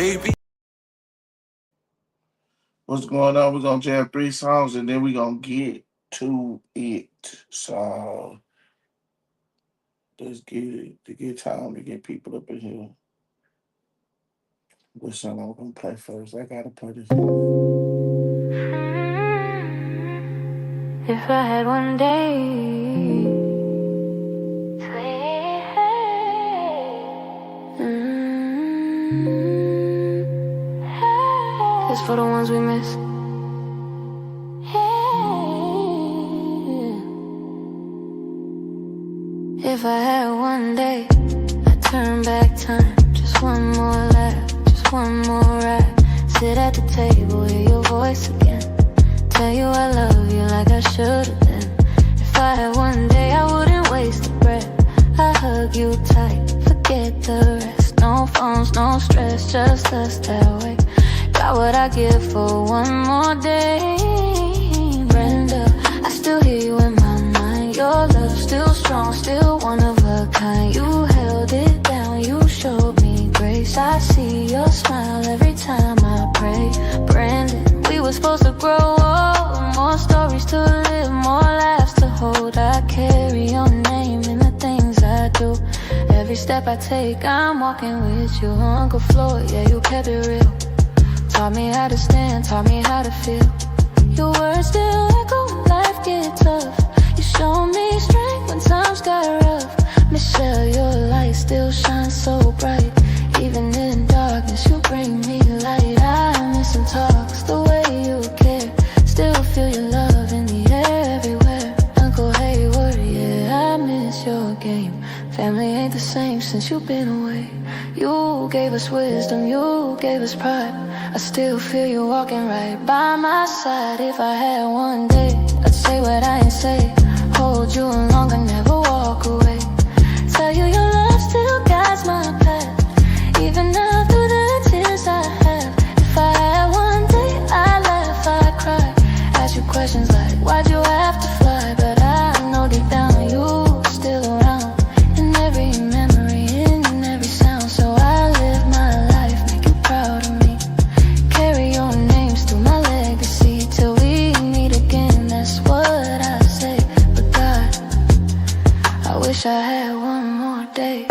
baby. What's going on? We're gonna jam 3 songs and then we're gonna get to it. So let's get it to get time to get people up in here. What song I'm gonna play first? I gotta play this. If I had one day, it's for the ones we miss. If I had one day, I'd turn back time. Just one more laugh, just one more ride. Sit at the table, hear your voice again. Tell you I love you like I should've been. If I had one day, I wouldn't waste a breath. I'd hug you tight, forget the rest. No phones, no stress, just us that way. Got what I give for one more day. Brenda, I still hear you in my mind. Your love still strong, still one of a kind. You held it down, you showed me grace. I see your smile every time I pray. Brandon, we were supposed to grow up, more stories to live, more laughs to hold. I carry your name in the things I do. Every step I take, I'm walking with you. Uncle Floyd, yeah, you kept it real. Taught me how to stand, taught me how to feel. Your words still echo, life get tough. You show me strength when times got rough. Michelle, your light still shines so bright. Even in darkness, you bring me light. I miss some talks, the way you care. Still feel your love in the air everywhere. Uncle Hayward, yeah, I miss your game. Family ain't the same since you've been away. You gave us wisdom, you gave us pride. I still feel you walking right by my side. If I had one day, I'd say what I ain't say. Hold you longer, never walk away. Tell you your love still guides my path. Even after the tears I have. If I had one day, I'd laugh, I'd cry. Ask you questions like, why'd you have to fly? But I know deep down you're still around. In every memory, in every sound. So I live my life, make you proud of me. Carry your names through my legacy till we meet again, that's what I say. But God, I wish I had one more day.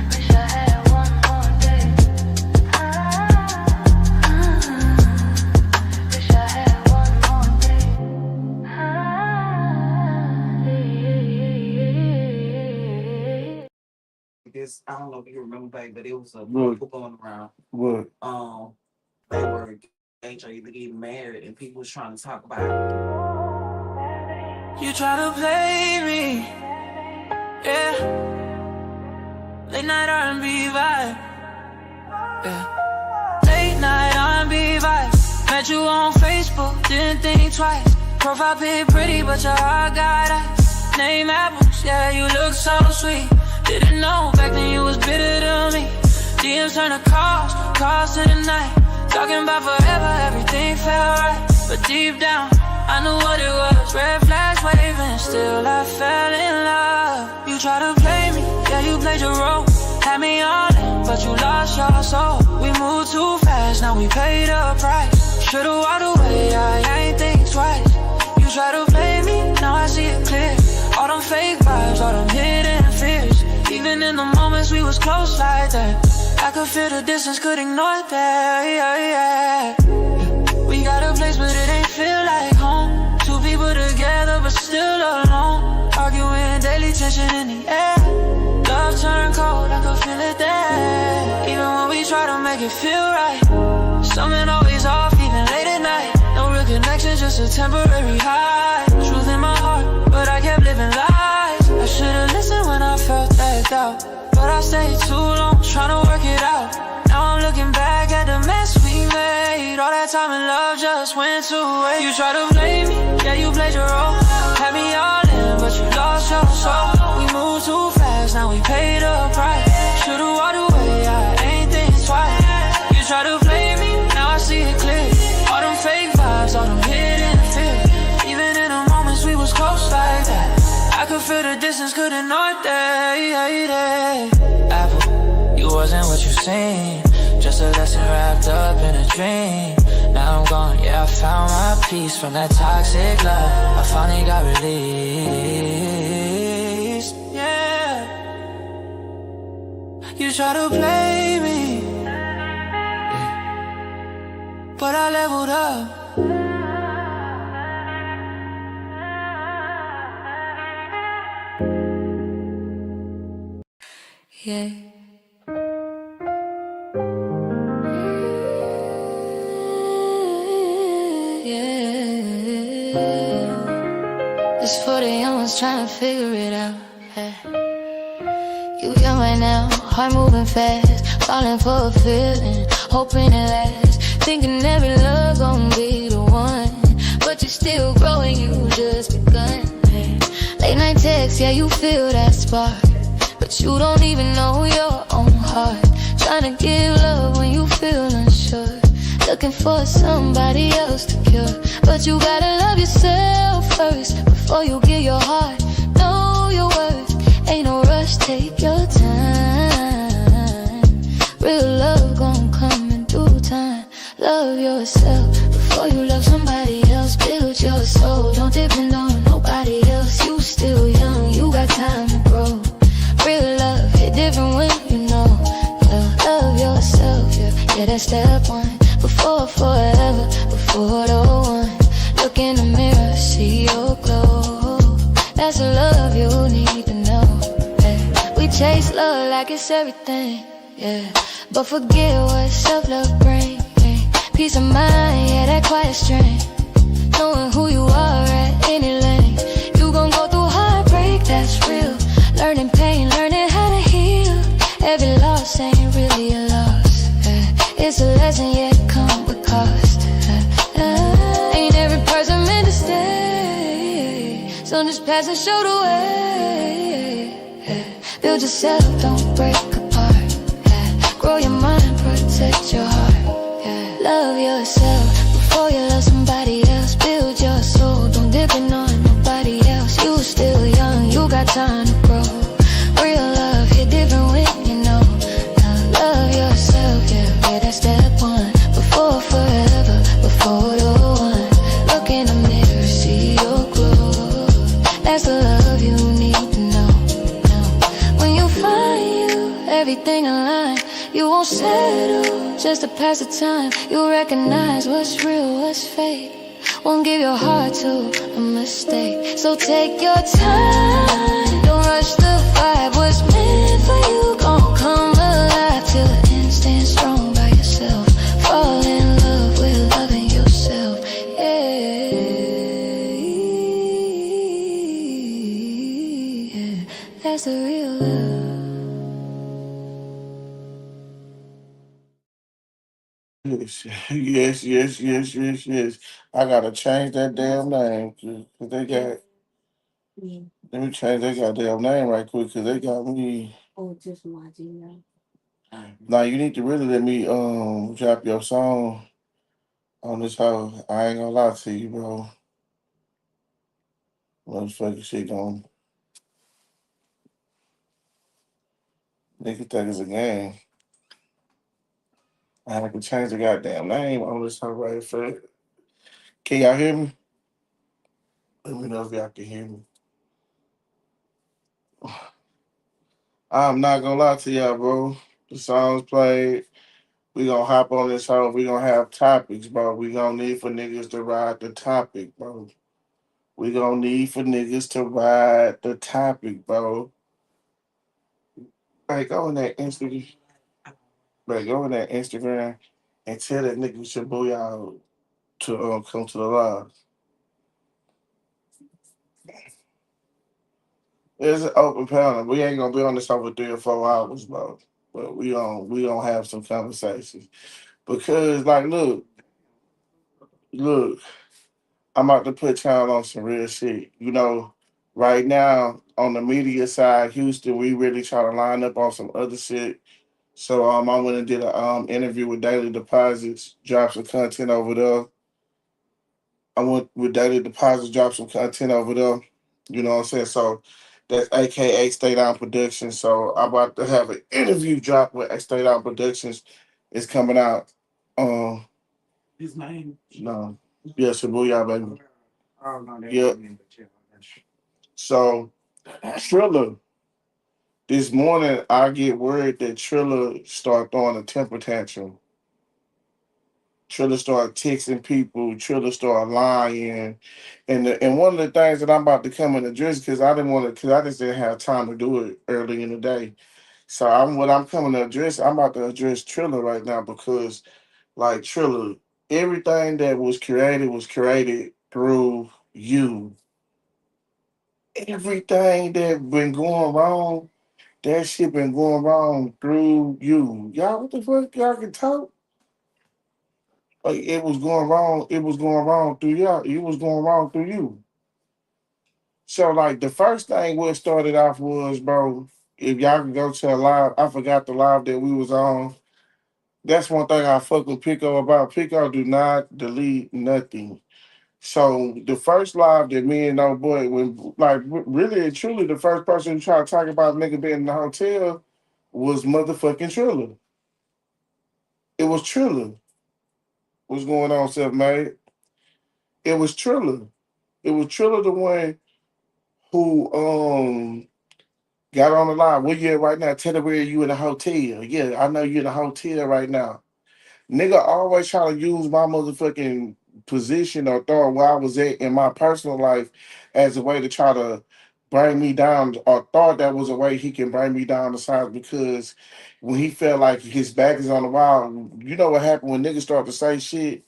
Wish I had one more day. Wish I had one more day. This, I don't know if you remember back, but it was a What? people going around. What? They were engaged or either getting married, and people was trying to talk about it. You try to play me, yeah. Late night R&B vibe, yeah. Late night R&B vibe. Met you on Facebook, didn't think twice. Profile pic pretty, but your heart got ice. Name apples, yeah, you look so sweet. Didn't know back then you was bitter to me. DMs turn to calls to the night. Talking about forever, everything felt right. But deep down, I knew what it was. Red flags waving, still I fell in love. You tried to play me, yeah, you played your role. Had me all in, but you lost your soul. We moved too fast, now we paid a price. Should've walked away, I ain't think twice. You tried to play me, now I see it clear. All them fake vibes, all them hidden fears. Even in the moments we was close like that, I could feel the distance, could ignore that, yeah. We got a place, but it ain't feel like home. Two people together, but still alone. Arguing, daily tension in the air. Love turned cold, I could feel it there. Even when we try to make it feel right, something always off, even late at night. No real connection, just a temporary high. Truth in my heart, but I kept living lies. I should've listened when I felt that doubt, but I stayed too long trying to work it out. Now I'm looking back at the mess we made. All that time and love just went to waste. You tried to blame me, yeah, you played your role. Had me all in, but you lost your soul. We moved too fast, now we paid a price. Should've walked away, I ain't think twice. You tried to blame me, now I see it clear. All them fake vibes, all them hidden fears. Even in the moments we was close like that, I could feel the distance, couldn't ignore that, yeah. You wasn't what you seemed, just a lesson wrapped up in a dream. Now I'm gone, yeah, I found my peace from that toxic love. I finally got released, yeah. You try to play me, but I leveled up. Yeah. Yeah. It's for the young ones trying to figure it out. Yeah. You young right now, heart moving fast, falling for a feeling, hoping it lasts, thinking every love gon' be the one, but you're still growing, you just begun. Yeah. Late night texts, yeah, you feel that spark, but you don't even know your own heart. Trying to give love when you feel unsure, looking for somebody else to cure. But you gotta love yourself first before you give your heart. Know your worth, ain't no rush, take your time. Real love gon' come in due time. Love yourself before you love somebody else. Build your soul, don't depend on nobody else. You still young, you got time to grow. Real love hit different when you know. Love yourself, yeah, that's step one. Before forever, before the one. Look in the mirror, see your glow. That's the love you need to know. Yeah. We chase love like it's everything, yeah, but forget what self-love brings. Peace of mind, yeah, that quiet strength. Knowing who you are at any length. You gon' go through heartbreak, that's real. Learning pain, learning how to heal. Every loss ain't really a loss, yeah. It's a lesson, yet come with cost, yeah. Ain't every person meant to stay, so just pass and show the way, yeah. Build yourself, don't break apart, yeah. Grow your mind, protect your heart, yeah. Love yourself before you love somebody else. Build your soul, don't depend on nobody else. You still young, you got time to grow. Real love, you're different when you know. Love yourself, yeah, that's step one. Before forever, before the one. Look in the mirror, see your glow. That's the love you need to know. When you find you, everything aligned. You won't settle just to pass the time. You recognize what's real, what's fake. Won't give your heart to a mistake. So take your time, don't rush the vibe. What's meant for you gon' come alive till the end. Stand strong by yourself. Fall in love with loving yourself, yeah. That's the real love. Yes. I gotta change that damn name, cause they got. Let me change that goddamn name right quick, cause they got me. Now you need to really let me drop your song on this house. I ain't gonna lie to you, bro. Motherfucking shit gon' nigga think it's a game. I have to change the goddamn name on this house right quick. Can y'all hear me? Let me know if y'all can hear me. I'm not gonna lie to y'all, bro. The song's played. We gonna hop on this hoe. We gonna have topics, bro. We gonna need for niggas to ride the topic, bro. We gonna need for niggas to ride the topic, bro. Hey, go on that Instagram. Go on that Instagram and tell that nigga Shabuya to come to the live. It's an open panel. We ain't gonna be on this over 3 or 4 hours, bro. But we gonna have some conversations because, like, look. I'm about to put y'all on some real shit. You know, right now on the media side, Houston, we really try to line up on some other shit. So I went and did a interview with Daily Deposits, dropped some content over there. I went with Daily Deposits, dropped some content over there. You know what I'm saying? So That's AKA Stay Down Productions. So I'm about to have an interview drop with Stay Down Productions. It's coming out. Um, His name. no, yeah, Shibuya, baby. Oh no, that Yeah. So Triller. This morning, I get word that Triller start throwing a temper tantrum. Triller start texting people. Triller start lying, and one of the things that I'm about to come and address because I didn't want to because I just didn't have time to do it early in the day. So I'm coming to address. I'm about to address Triller right now because like Triller, everything that was created through you. Everything that been going wrong, that shit been going wrong through you. Y'all, what the fuck? Y'all can talk. Like it was going wrong. It was going wrong through y'all. It was going wrong through you. So like the first thing what started off was, bro. If y'all can go to a live, I forgot the live that we was on. That's one thing I fuck with Pico about. Pico do not delete nothing. So the first live that me and no boy, when like really and truly the first person who tried to talk about nigga being in the hotel was motherfucking Triller. It was Triller. What's going on, self made? It was Triller. It was Triller the one who got on the line. Where you at right now? Tell her where you in the hotel. Yeah, I know you in the hotel right now. Nigga always try to use my motherfucking position or thought where I was at in my personal life as a way to try to bring me down or thought that was a way he can bring me down the sides because when he felt like his back is on the wall, you know what happened when niggas start to say shit.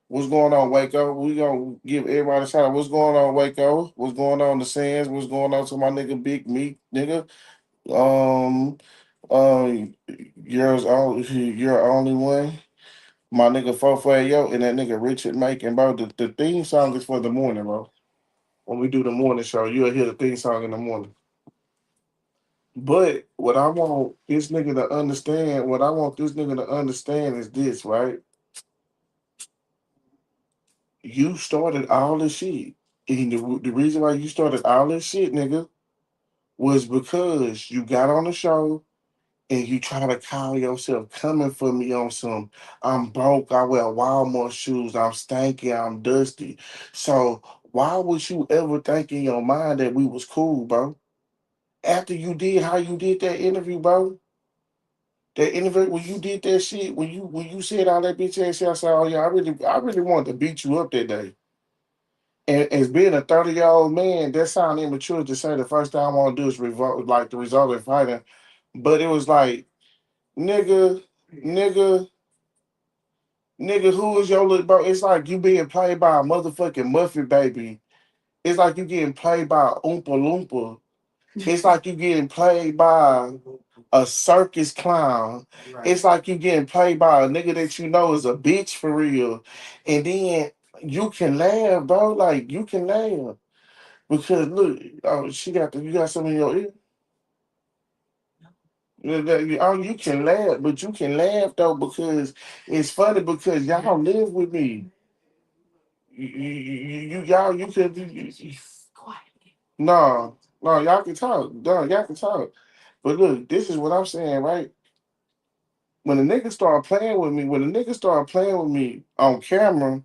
What's going on, Waco? We gonna give everybody a shout out. What's going on, Waco? What's going on, the Sands? What's going on to my nigga Big Meat, nigga? Um, you're only one. My nigga Fofo Yo and that nigga Richard Macon, bro. The theme song is for the morning, bro. When we do the morning show, you'll hear the theme song in the morning. But what I want this nigga to understand, what I want this nigga to understand is this, right? You started all this shit. And the reason why you started all this shit, nigga, was because you got on the show and you try to call yourself coming for me on some I'm broke, I wear Walmart shoes, I'm stanky, I'm dusty. So why would you ever think in your mind that we was cool, bro? After you did how you did that interview, bro. That interview when you did that shit, when you said all that bitch ass shit, I said, oh yeah, I really wanted to beat you up that day. And as being a 30-year-old man, that sound immature to say the first thing I want to do is revolt like the result of fighting. But it was like, nigga, nigga, nigga, who is your little bro? It's like you being played by a motherfucking Muffin baby. It's like you getting played by a Oompa Loompa. It's like you getting played by a circus clown. Right. It's like you getting played by a nigga that you know is a bitch for real. And then you can laugh, bro. Like you can laugh. Because look, oh, you got something in your ear. Oh, you can laugh, but you can laugh though because it's funny because y'all live with me. Y'all you can no y'all can talk. No, y'all can talk. But look, this is what I'm saying, right? When the nigga started playing with me, when the nigga started playing with me on camera,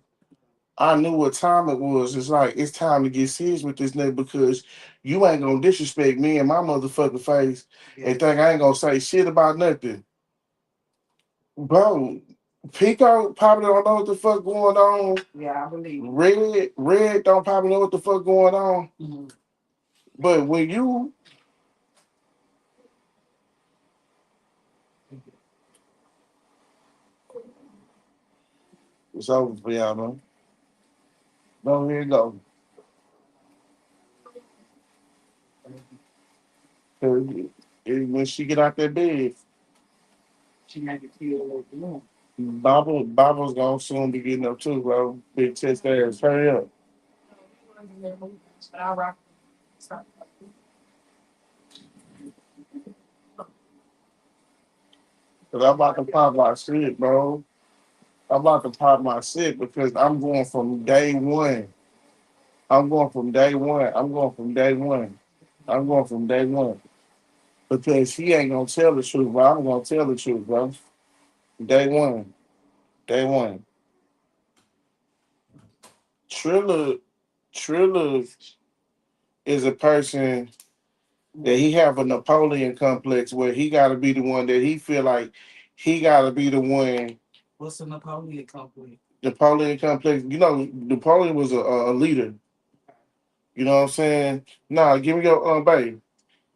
I knew what time it was. It's like it's time to get serious with this nigga because you ain't gonna disrespect me in my motherfucking face and think I ain't gonna say shit about nothing. Bro, Pico probably don't know what the fuck going on. Yeah, I believe. Red don't probably know what the fuck going on. Mhm. But when you it's over for y'all, man. No, here you go. 'Cause when she get out that bed, She made it feel a little more. Bob's gonna soon be getting up too, bro. Big test ass. Hurry up. But I rock. Cause I'm about to pop my shit, bro. I'm about to pop my shit because I'm going from day one. I'm going from day one. I'm going from day one. I'm going from day one. Because he ain't gonna tell the truth, bro. I'm gonna tell the truth, bro. Day one. Day one. Trilla is a person that he have a Napoleon complex where he gotta be the one that he feel like he gotta be the one. What's a Napoleon complex? Napoleon complex, Napoleon was a leader. You know what I'm saying? Nah, give me your babe.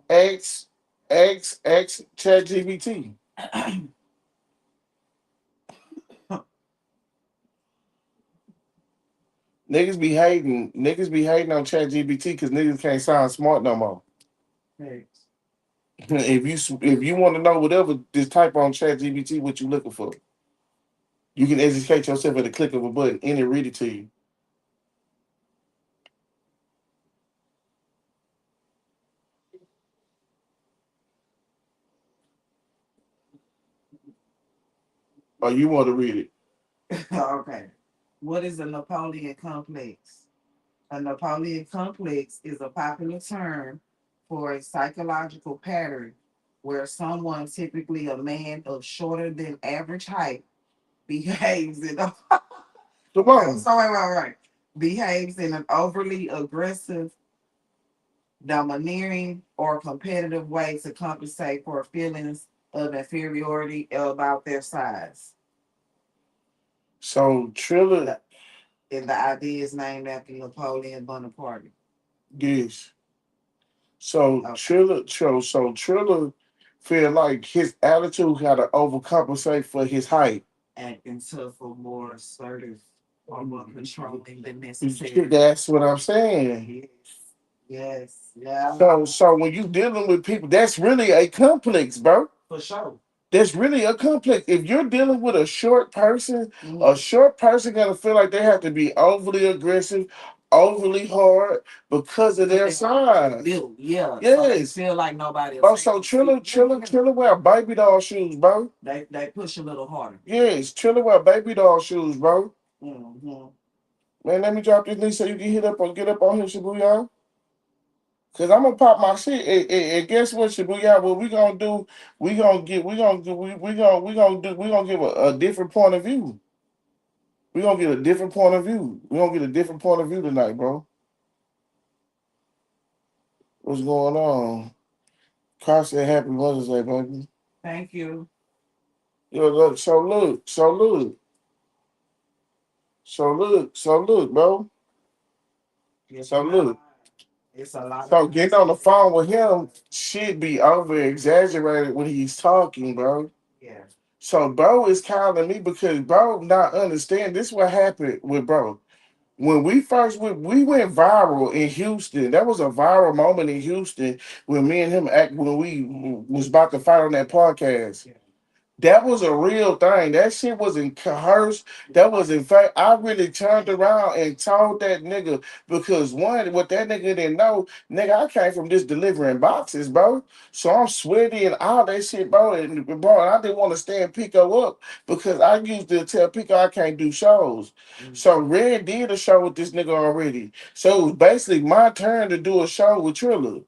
X Chat GBT. Niggas be hating on Chat GBT because niggas can't sound smart no more. Thanks. If you want to know whatever, just type on Chat GBT what you looking for. You can educate yourself at the click of a button and it read it to you. Or you want to read it. Okay. What is a Napoleon complex? A Napoleon complex is a popular term for a psychological pattern where someone, typically a man of shorter than average height, behaves in a Come on. behaves in an overly aggressive, domineering, or competitive way to compensate for feelings of inferiority about their size. So Trilla, And the idea is named after Napoleon Bonaparte. yes. So Trilla feel like his attitude had to overcompensate for his height. Acting tough or more assertive or more controlling than necessary. That's what I'm saying. Yes. Yeah. So when you dealing with people, that's really a complex, bro. For sure. That's really a complex. If you're dealing with a short person, a short person gonna feel like they have to be overly aggressive, overly hard because of their size. Yeah. Yes. So feel like nobody. Oh, so Trilla wear baby doll shoes, bro. They push a little harder. Yes, Trilla wear baby doll shoes, bro. Mm-hmm. Man, let me drop this link so you can get up on here, Shibuya. Cause I'm gonna pop my shit, and guess what, Shibuya? What we gonna do? We gonna give a different point of view. We gonna get a different point of view. We gonna get a different point of view tonight, bro. What's going on? Carl said, "Happy Mother's Day, baby." Thank you. Yo, look, bro. Yes, So look. It's a lot. So getting on the phone with him should be over exaggerated when he's talking, bro. Yeah. So bro is calling me because bro not understand. This what happened with bro. When we first we went viral in Houston. That was a viral moment in Houston when me and him when we was about to fight on that podcast. Yeah. That was a real thing. That shit wasn't coerced. That was in fact. I really turned around and told that nigga because one, what that nigga didn't know, nigga, I came from just delivering boxes, bro. So I'm sweaty and all that shit, bro. And I didn't want to stand Pico up because I used to tell Pico I can't do shows. So Red did a show with this nigga already. So it was basically my turn to do a show with Trilla.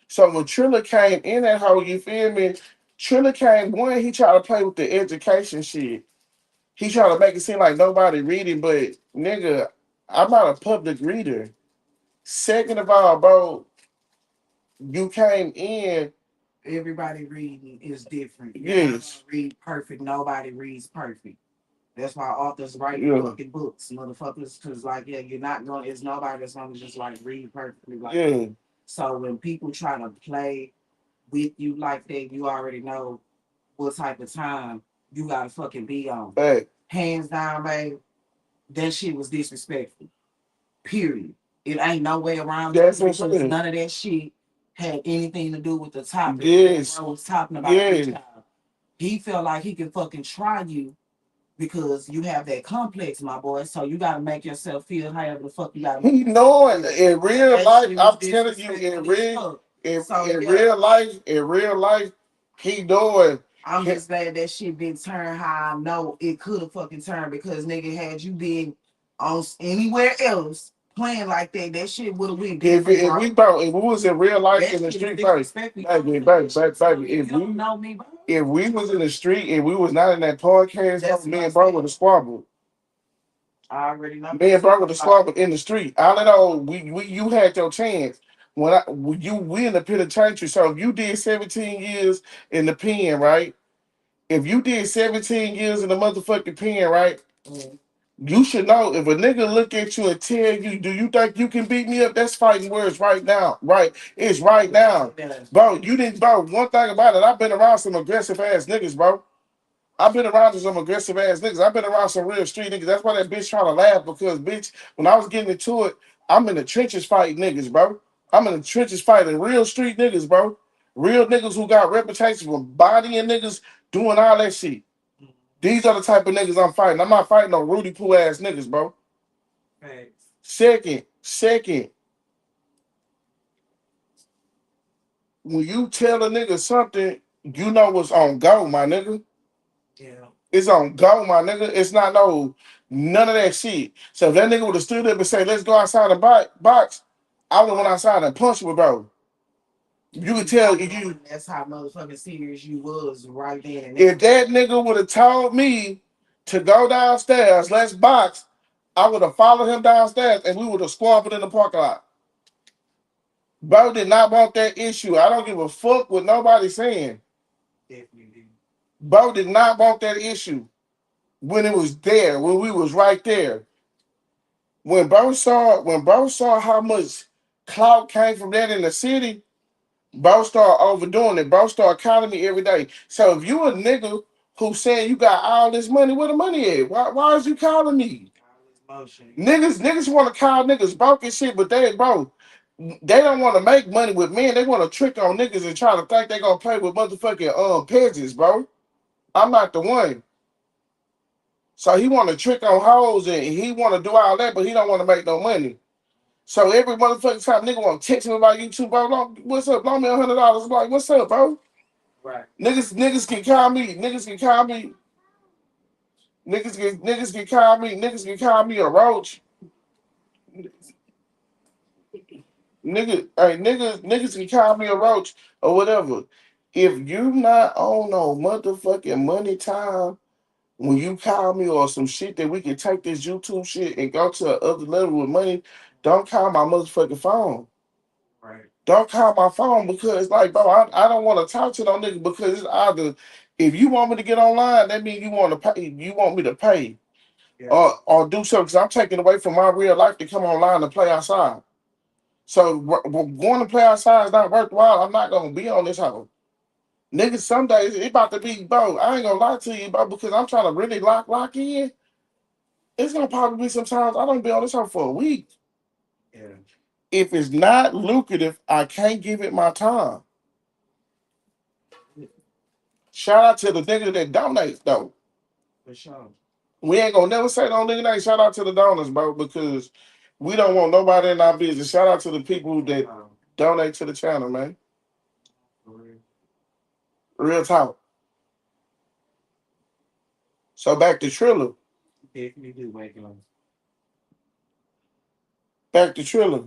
So when Trilla came in that hole, you feel me? Trilla came one, he tried to play with the education shit. He tried to make it seem like nobody reading, but nigga, I'm not a public reader. Second of all, bro, you came in. Everybody reading is different. Yes. Read perfect. Nobody reads perfect. That's why authors write fucking books, motherfuckers. Cause like, yeah, you're not going. It's nobody that's gonna just like read perfectly. Like, yeah. So when people try to play with you like that, you already know what type of time you gotta fucking be on. Hey. Hands down, babe. That shit was disrespectful. Period. It ain't no way around it because none of that shit had anything to do with the topic. Yes. I was talking about. Yes. He felt like he could fucking try you because you have that complex, my boy. So you gotta make yourself feel however the fuck you gotta. He knowing in real life, I'm telling you, in real life, he doing. I'm just glad that shit been turned how I know it could have fucking turned because nigga had you been on anywhere else, playing like that, that shit would have went If different, if bro. we bro, if we was in real life That in the shit is street, baby, disrespectful. baby, You don't know me, bro. if we was in the street and we was not in that podcast, That's me what and bro I'm would have squabbled. I already know. Me and bro would have squabbled in the street. All in all, we you had your chance. We in the penitentiary. So if you did 17 years in the pen, right? If you did 17 years in the motherfucking pen, right? Mhm. You should know if a nigga look at you and tell you, do you think you can beat me up? That's fighting words right now. Right. It's right now. Yeah. Bro, you didn't bro. One thing about it, I've been around some aggressive ass niggas, bro. I've been around some aggressive ass niggas. I've been around some real street niggas. That's why that bitch trying to laugh because bitch, when I was getting into it, I'm in the trenches fighting niggas, bro. I'm in the trenches fighting real street niggas, bro. Real niggas who got reputations for bodying niggas, doing all that shit. These are the type of niggas I'm fighting. I'm not fighting no Rudy Poo ass niggas, bro. Thanks. Second, when you tell a nigga something, you know what's on go, my nigga. Yeah. It's on go, my nigga. It's not none of that shit. So if that nigga would have stood up and said, let's go outside and box, I would have went outside and punched him, bro. You can tell if you That's how motherfucking serious you was right there. And if that nigga would have told me to go downstairs, let's box, I would have followed him downstairs and we would have squabbled in the parking lot. Bro did not want that issue. I don't give a fuck what nobody's saying. Definitely. Bro did not want that issue when it was there, when we was right there. When bro saw how much clout came from that in the city, bro started overdoing it. Bro started calling me every day. So if you a nigga who saying you got all this money, where the money at? Why is you calling me? Niggas want to call niggas broke and shit, but they don't want to make money with men. They want to trick on niggas and try to think they gonna play with motherfucking peasants, bro. I'm not the one. So he want to trick on hoes and he want to do all that, but he don't want to make no money. So every motherfucking time nigga want to text me about YouTube, bro. What's up? Loan me $100. I'm like, what's up, bro? Right. Niggas can call me. Niggas can call me a roach. Niggas can call me a roach or whatever. If you not on no motherfucking money time when you call me or some shit that we can take this YouTube shit and go to another level with money, don't call my motherfucking phone. Right. Don't call my phone because like, bro, I don't want to talk to no nigga because it's either if you want me to get online, that means you want to pay. You want me to pay, Yeah. or do something. Cause I'm taking away from my real life to come online and play outside. So going to play outside is not worthwhile. I'm not gonna be on this hoe. Niggas, some days it about to be, bro. I ain't gonna lie to you, bro, because I'm trying to really lock in. It's gonna probably be sometimes I don't be on this hoe for a week. Yeah. If it's not lucrative, I can't give it my time. Shout out to the nigga that donates though. For sure. We ain't gonna never say no nigga name. Shout out to the donors, bro, because we don't want nobody in our business. Shout out to the people that donate to the channel, man. For real. Real talk. So back to Triller. Definitely do wake up. Back to Triller.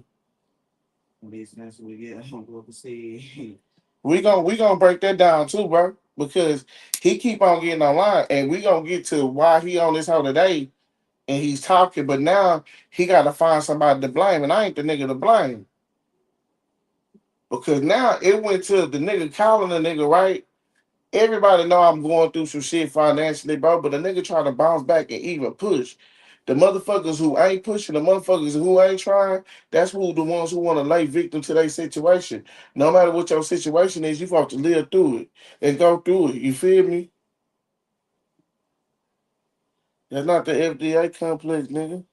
Business we get what we see. We gonna break that down too, bro, because he keep on getting online, and we gonna get to why he on this hoe today, and he's talking, but now he got to find somebody to blame, and I ain't the nigga to blame, because now it went to the nigga calling the nigga, right? Everybody know I'm going through some shit financially, bro, but the nigga trying to bounce back and even push. The motherfuckers who ain't pushing, the motherfuckers who ain't trying, that's who the ones who want to lay victim to their situation. No matter what your situation is, you have to live through it and go through it. You feel me? That's not the FDA complex, nigga.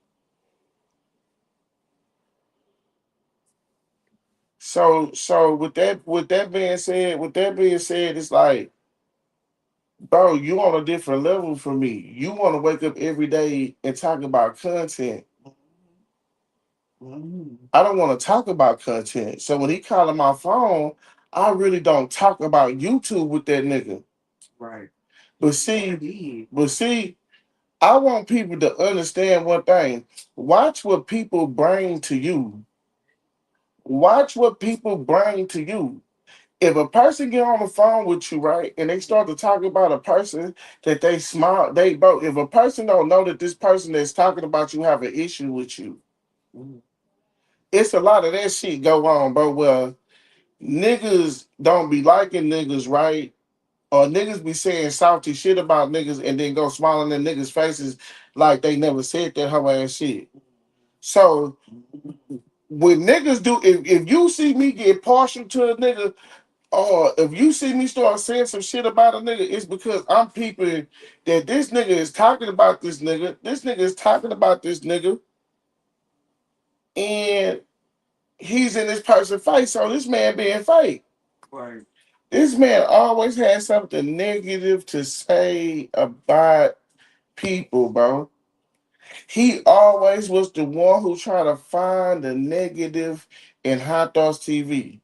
So with that being said, it's like, bro, you on a different level from me. You want to wake up every day and talk about content. I don't want to talk about content. So when he calling my phone, I really don't talk about YouTube with that nigga. Right. But see, I want people to understand one thing. Watch what people bring to you. Watch what people bring to you. If a person get on the phone with you, right, and they start to talk about a person that they smart, they bro. If a person don't know that this person that's talking about you have an issue with you, it's a lot of that shit go on, bro. Well, niggas don't be liking niggas, right? Or niggas be saying salty shit about niggas and then go smiling in niggas' faces like they never said that whole ass shit. So when niggas do, if you see me get partial to a nigga, or if you see me start saying some shit about a nigga, it's because I'm peeping that this nigga is talking about this nigga is talking about this nigga, and he's in this person's face, so this man being fake. Right. This man always has something negative to say about people, bro. He always was the one who tried to find the negative in Hot Dogs TV.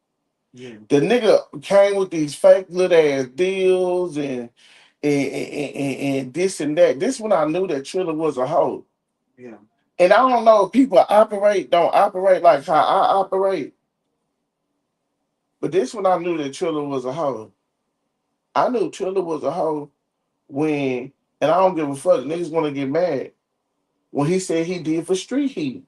Yeah. The nigga came with these fake little ass deals and this and that. This when I knew that Triller was a hoe. Yeah. And I don't know if people don't operate like how I operate. But this when I knew that Triller was a hoe. I knew Triller was a hoe when, and I don't give a fuck, niggas want to get mad, when he said he did for Street Heat.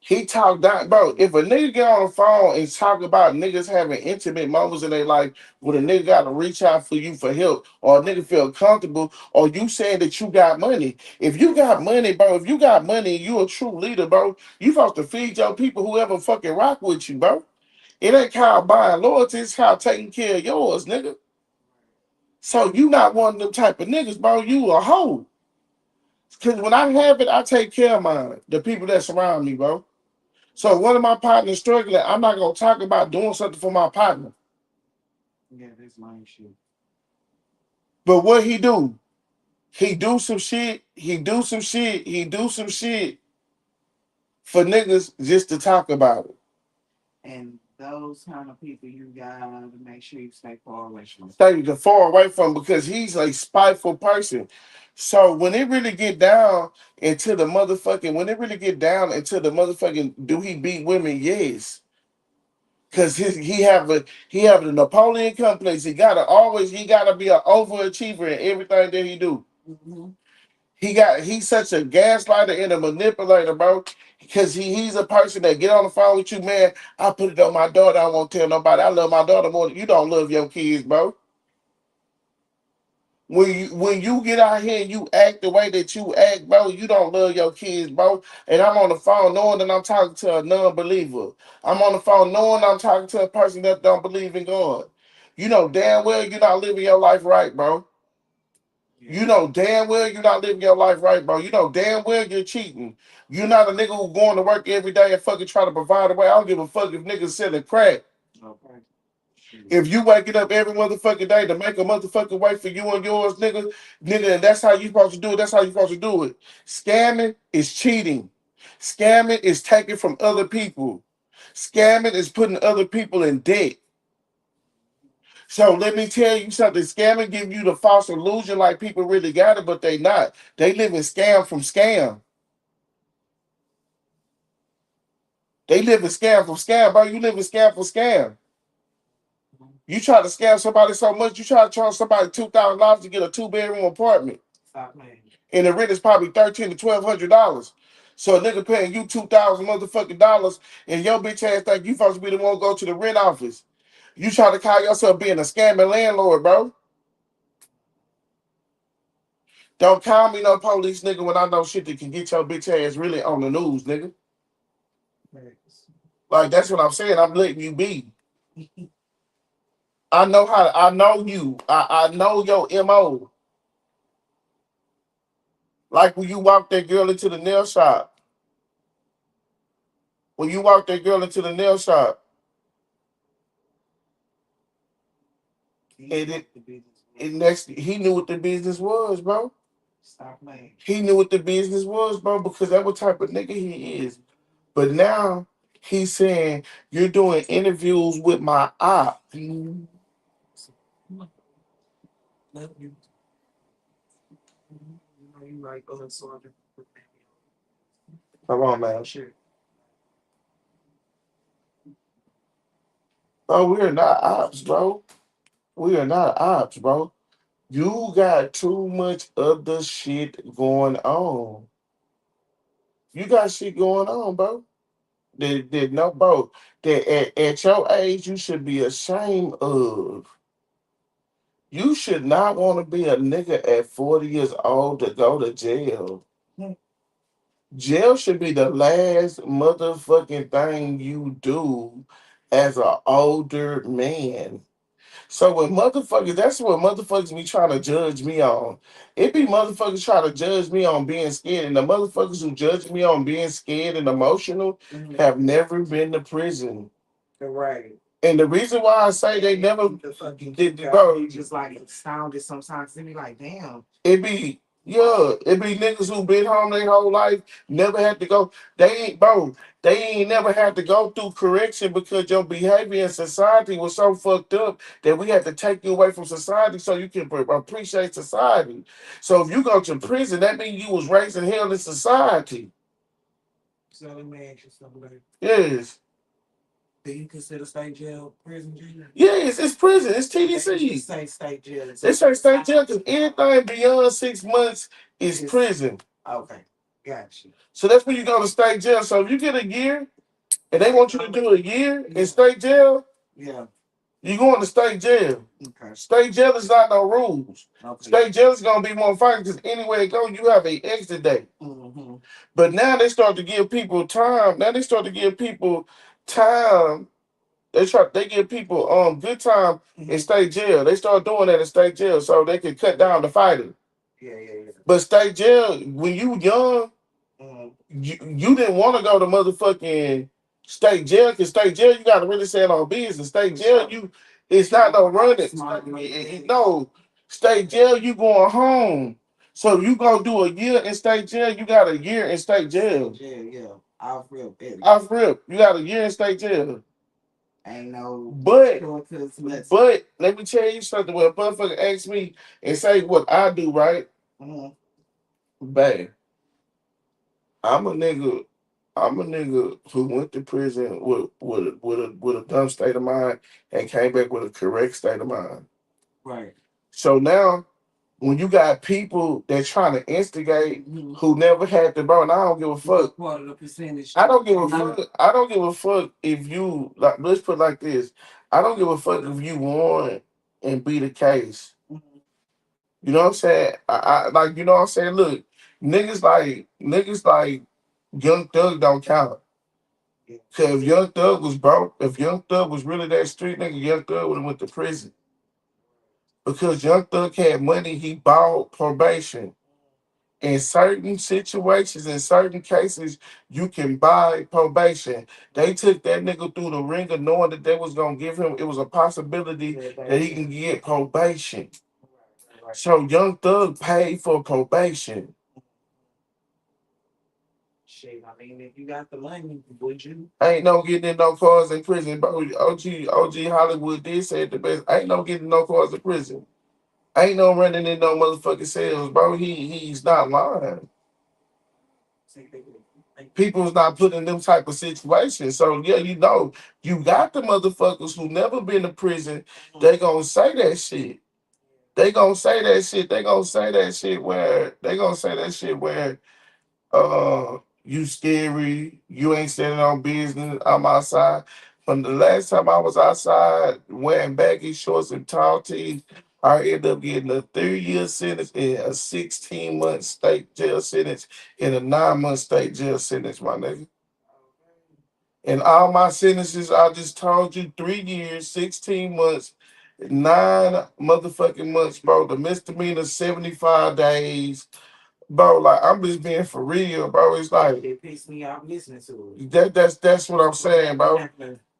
He talked down, bro. If a nigga get on the phone and talk about niggas having intimate moments in their life where a nigga got to reach out for you for help, or a nigga feel comfortable, or you saying that you got money. If you got money, bro, if you got money and you a true leader, bro, you supposed to feed your people whoever fucking rock with you, bro. It ain't called buying loyalty, it's called taking care of yours, nigga. So you not one of them type of niggas, bro. You a hoe. Cause when I have it, I take care of mine, the people that surround me, bro. So one of my partners struggling, I'm not gonna talk about doing something for my partner. Yeah, that's my issue. But what he do? He do some shit. He do some shit. He do some shit for niggas just to talk about it. And those kind of people you gotta make sure you stay far away from. Stay the far away from because he's a spiteful person. So when it really get down into the motherfucking, when it really get down into the motherfucking, do he beat women? Yes. Cause he have a Napoleon complex. He gotta be an overachiever in everything that he do. Mm-hmm. He's such a gaslighter and a manipulator, bro. Because he's a person that get on the phone with you, man. I put it on my daughter. I won't tell nobody. I love my daughter more than you don't love your kids, bro. When you get out here and you act the way that you act, bro, you don't love your kids, bro. And I'm on the phone knowing that I'm talking to a non-believer. I'm on the phone knowing I'm talking to a person that don't believe in God. You know damn well you're not living your life right, bro. You know damn well you're not living your life right, bro. You know damn well you're cheating. You're not a nigga who going to work every day and fucking try to provide a way. I don't give a fuck if niggas selling crack. Okay. If you waking up every motherfucking day to make a motherfucking way for you and yours, nigga, and that's how you supposed to do it. That's how you supposed to do it. Scamming is cheating. Scamming is taking from other people. Scamming is putting other people in debt. So let me tell you something. Scamming give you the false illusion like people really got it, but they not. They live in scam from scam. They live in scam from scam, bro. You live in scam from scam. You try to scam somebody so much, you try to charge somebody $2,000 to get a 2-bedroom apartment. Stop playing. And the rent is probably $1,300 to $1,200. So a nigga paying you $2,000 motherfucking dollars, and your bitch ass think you supposed to be the one to go to the rent office. You try to call yourself being a scamming landlord, bro. Don't call me no police nigga when I know shit that can get your bitch ass really on the news, nigga. Like that's what I'm saying. I'm letting you be. I know you. I know your MO. Like when you walk that girl into the nail shop. When you walk that girl into the nail shop, he knew what the business was, bro. Stop playing. He knew what the business was, bro, because that what type of nigga he is. But now he's saying you're doing interviews with my op. You know, you like sort of. Come on, man. Sure. Oh, we are not ops, bro. We are not ops, bro. You got too much other shit going on. You got shit going on, bro. That no, bro. That at your age you should be ashamed of. You should not want to be a nigga at 40 years old to go to jail. Jail should be the last motherfucking thing you do as an older man. So when motherfuckers, that's what motherfuckers be trying to judge me on. It be motherfuckers trying to judge me on being scared, and the motherfuckers who judge me on being scared and emotional have never been to prison. Right. And the reason why I say they never The fucking did, bro, just like astounded sometimes. They be like, damn. it be it be niggas who been home their whole life, never had to go. They ain't never had to go through correction because your behavior in society was so fucked up that we had to take you away from society so you can appreciate society. So if you go to prison, that means you was raised in hell in society. Selling man and stuff like that. Yes. Do you consider state jail prison jail? Yes, it's prison. It's They TDC. say state jail. They say state jail because anything beyond 6 months is prison. Okay, gotcha. So that's when you go to state jail. So if you get a year and they want you to do a year in state jail, Yeah. you going to state jail. Okay. State jail is not no rules. Okay. State jail is gonna be more fun because anywhere it go, you have a exit date. Mm-hmm. But now they start to give people time. Now they start to give people time. They give people good time in state jail. They start doing that in state jail so they can cut down the fighting. Yeah. But state jail, when you young, you didn't want to go to motherfucking state jail because state jail you got to really say it on business. State jail it's not no running. No, state jail you going home. So you gonna do a year in state jail. You got a year in state jail. Yeah. Off rip. Off rip. You got a year in state jail. Ain't no. But let me tell you something. When a motherfucker asks me and say what I do, right? Babe, I'm a nigga who went to prison with a dumb state of mind and came back with a correct state of mind. Right. So now, when you got people that trying to instigate who never had to, bro, and I don't give a fuck. Part of the percentage. I don't give a fuck. I don't give a fuck if you like. Let's put it like this. I don't give a fuck if you won and beat a case. You know what I'm saying? I like. You know what I'm saying? Look, niggas like Young Thug don't count. Cause if Young Thug was broke, if Young Thug was really that street nigga, Young Thug would have went to prison. Because Young Thug had money, he bought probation. In certain situations, in certain cases, you can buy probation. They took that nigga through the ringer knowing that they was gonna give him, it was a possibility that he can get probation. So Young Thug paid for probation. Shit, I mean, if you got the money, would you? Ain't no getting in no cars in prison, bro. OG Hollywood did say it the best. Ain't no getting no cars in prison. Ain't no running in no motherfucking cells, bro. He's not lying. People's not put in them type of situations. So yeah, you got the motherfuckers who never been to prison. They gonna say that shit. They gonna say that shit. They gonna say that shit where you scary, you ain't standing on business, I'm outside. From the last time I was outside wearing baggy shorts and tall tees, I ended up getting a 3-year sentence and a 16-month state jail sentence and a 9-month state jail sentence, my nigga. And all my sentences, I just told you 3 years, 16 months, 9 motherfucking months, bro. The misdemeanor, 75 days. Bro, like I'm just being for real, bro. It's like it pissed me off listening to it. That's what I'm saying, bro.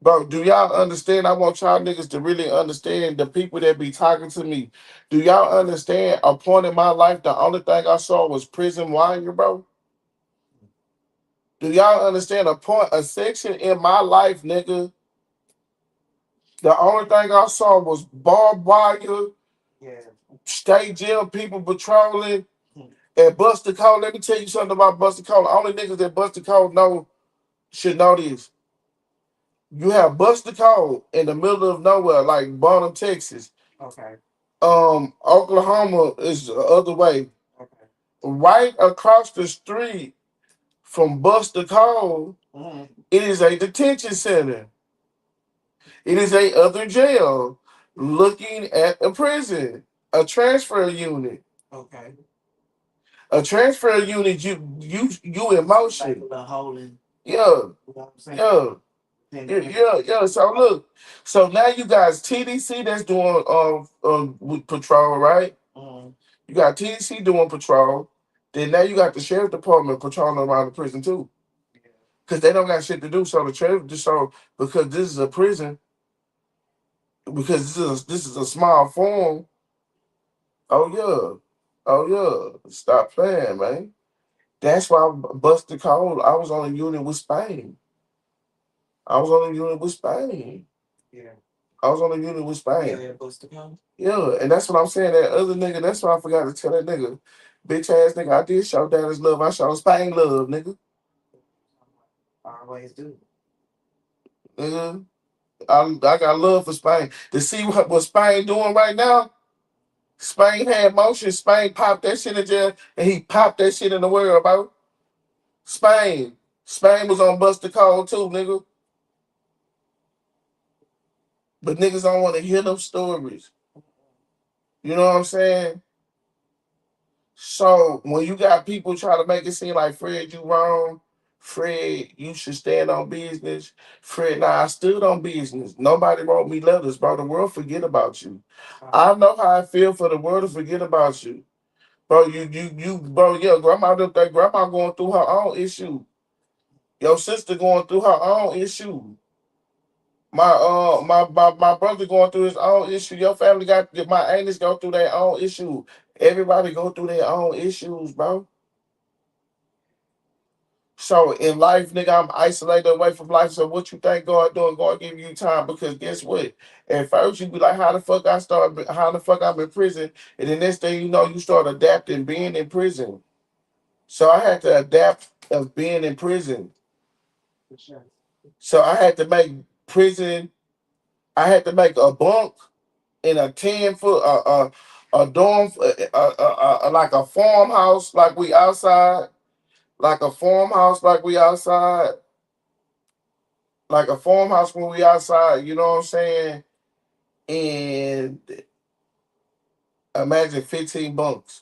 Bro, do y'all understand? I want y'all niggas to really understand the people that be talking to me. Do y'all understand? A point in my life, the only thing I saw was prison wire, bro. Do y'all understand a section in my life, nigga? The only thing I saw was barbed wire, state jail people patrolling, And Buster Cole, let me tell you something about Buster Cole. The only niggas that Buster Cole know should know this. You have Buster Cole in the middle of nowhere, like Bonham, Texas. Okay. Oklahoma is the other way. Okay. Right across the street from Buster Cole, it is a detention center. It is a other jail looking at a prison, a transfer unit. Okay. A transfer unit, you in motion. Like the holding. Yeah, You know what I'm saying? yeah. So look, so now you guys TDC that's doing with patrol, right? You got TDC doing patrol. Then now you got the sheriff department patrolling around the prison too, because they don't got shit to do. So the sheriff just because this is a prison, because this is a small form. Oh yeah. Stop playing, man. That's why I busted cold. I was on a unit with Spain. Yeah. I was on a unit with Spain. Yeah, Buster Cole. Yeah, and that's what I'm saying. That other nigga, that's why I forgot to tell that nigga. Bitch ass nigga, I did show Dallas love. I showed Spain love, nigga. I always do. Nigga. I got love for Spain. To see what Spain doing right now, Spain had motion. Spain popped that shit in jail, and he popped that shit in the world, bro. Spain was on Buster Call too, nigga. But niggas don't want to hear them stories. You know what I'm saying? So when you got people try to make it seem like Fred, you wrong. Fred, you should stand on business. Fred, I stood on business. Nobody wrote me letters, bro. The world forget about you. I know how I feel for the world to forget about you. Bro, bro, yeah, grandma going through her own issue. Your sister going through her own issue. My brother going through his own issue. Your family my aunties go through their own issue. Everybody go through their own issues, bro. So in life, nigga, I'm isolated away from life. So what you think God doing? God giving you time, because guess what? At first you be like, how the fuck I'm in prison? And the next thing you know, you start adapting being in prison. So I had to adapt of being in prison. So I had to make prison. I had to make a bunk in a 10-foot a dorm, like a farmhouse, like we outside, like a farmhouse, like we outside, like a farmhouse when we outside. You know what I'm saying? And imagine 15 bunks,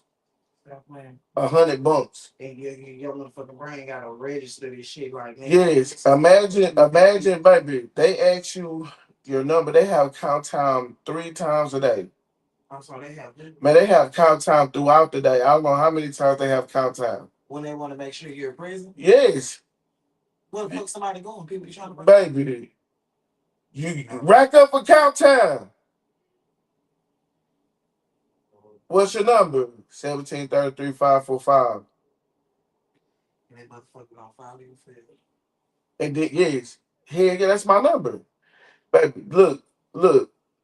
100 bunks. And your motherfucking brain gotta register this shit like that. Yes, imagine, baby. They ask you your number. They have count time 3 times a day. I'm sorry, they have. Man, they have count time throughout the day. I don't know how many times they have count time. When they want to make sure you're in prison? Yes. Where the fuck somebody going? People be trying to break. Baby, you rack up a count time. What's your number? 1733-545. And that motherfucker gonna follow you for it. And then, yes. Hell yeah, that's my number. Baby, look.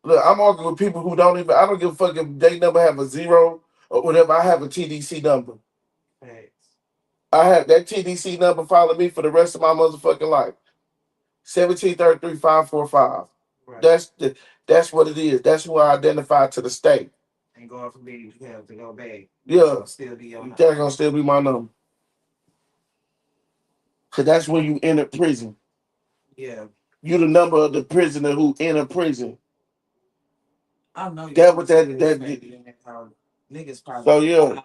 I'm arguing with people who I don't give a fuck if they number have a 0 or whatever. I have a TDC number. Thanks. I have that TDC number follow me for the rest of my motherfucking life. 1733-545. Right. That's what it is. That's who I identify to the state. And God forbid you have to go back. Yeah. Still be your number. That's gonna still be my number. Cause that's when you enter prison. Yeah. You the number of the prisoner who enter prison. I know that what that niggas probably so yeah.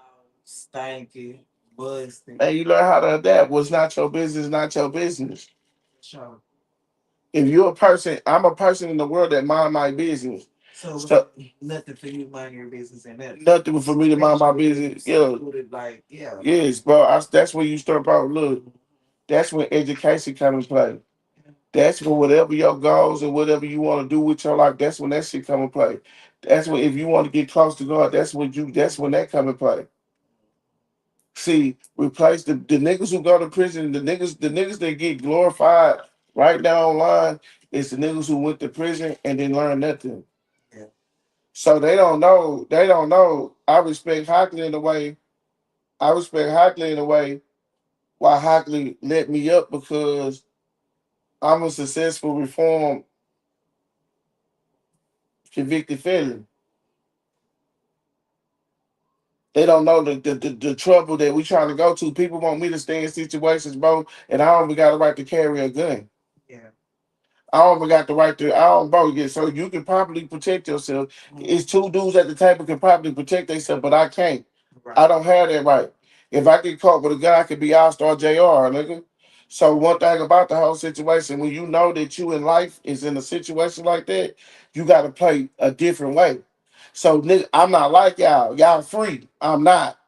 Stanky, busted. And you learn how to adapt. What's not your business, not your business. Sure. If you're a person, I'm a person in the world that mind my business. So nothing for you to mind your business and that. Nothing for me to mind my business. Yeah. Like, yeah. Yes, bro. That's when you start out. Look, that's when education comes in play. That's when whatever your goals and whatever you want to do with your life, that's when that shit come in play. That's when if you want to get close to God, that's when that come in play. See, replace the niggas who go to prison, the niggas that get glorified right now online is the niggas who went to prison and didn't learn nothing. So they don't know. I respect Hockley in the way I respect Hockley in a way why Hockley let me up because I'm a successful reformed convicted felon. They don't know the trouble that we trying to go to. People want me to stay in situations, bro, and I don't even got the right to carry a gun. Yeah. I don't even got the right to. I don't, bro. Yeah, so you can properly protect yourself. It's two dudes at the table can probably protect themselves, but I can't. Right. I don't have that right. If I get caught with a gun, I could be All-Star JR, nigga. So one thing about the whole situation, when you know that you in life is in a situation like that, you got to play a different way. So nigga, I'm not like y'all. Y'all free. I'm not.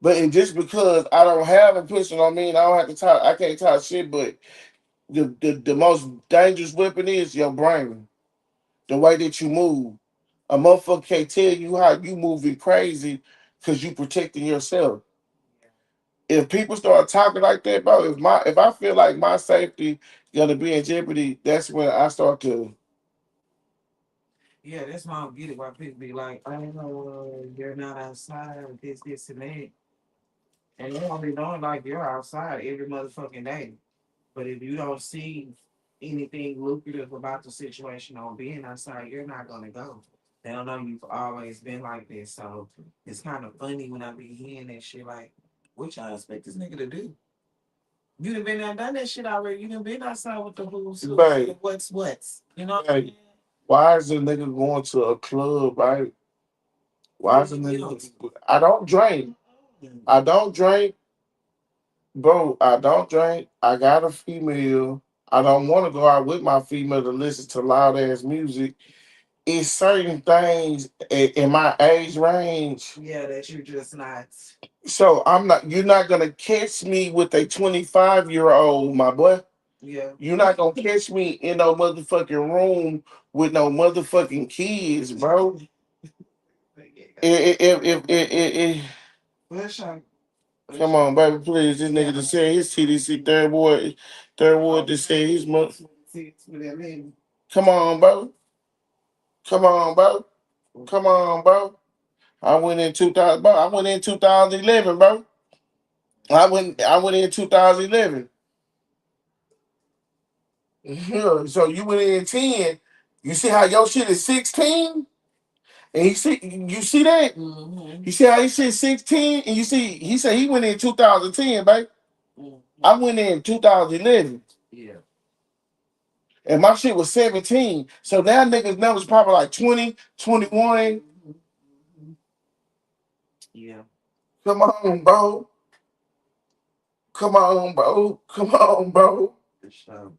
But and just because I don't have a pistol on me, and I don't have to talk, I can't talk shit. But the most dangerous weapon is your brain, the way that you move. A motherfucker can't tell you how you moving crazy because you protecting yourself. If people start talking like that, bro, if I feel like my safety gonna be in jeopardy, that's when I start to. Yeah, that's why I don't get it. Why people be like, "Oh, you're not outside with this, and that," and they don't be knowing like you're outside every motherfucking day. But if you don't see anything lucrative about the situation on being outside, you're not gonna go. They don't know you've always been like this, so it's kind of funny when I be hearing that shit. Like, what y'all expect this nigga to do? You done been there and done that shit already. You done been outside with the who's who, Right. the what's. You know what Right. I'm saying? Why is a nigga going to a club, right? Why is a nigga? I don't drink. I don't drink, bro. I don't drink. I got a female. I don't want to go out with my female to listen to loud ass music. It's certain things in my age range. Yeah, that you just not. So I'm not. You're not gonna catch me with a 25-year-old, my boy. Yeah. You're not gonna catch me in no motherfucking room with no motherfucking kids, bro. For sure. For Come sure. on, baby, please. This nigga just said his TDC third ward just said his mother. Come on, bro. Come on, bro. Come on, bro. I went in 2000, bro. I went in 2011, bro. I went in 2011. Yeah, so you went in 10. You see how your shit is 16? And you see that? Mm-hmm. You see how he said 16? And you see, he said he went in 2010, babe. Mm-hmm. I went in 2011. Yeah. And my shit was 17. So now niggas numbers probably like 20, 21. Yeah. Come on, bro. Come on, bro. Come on, bro. For sure.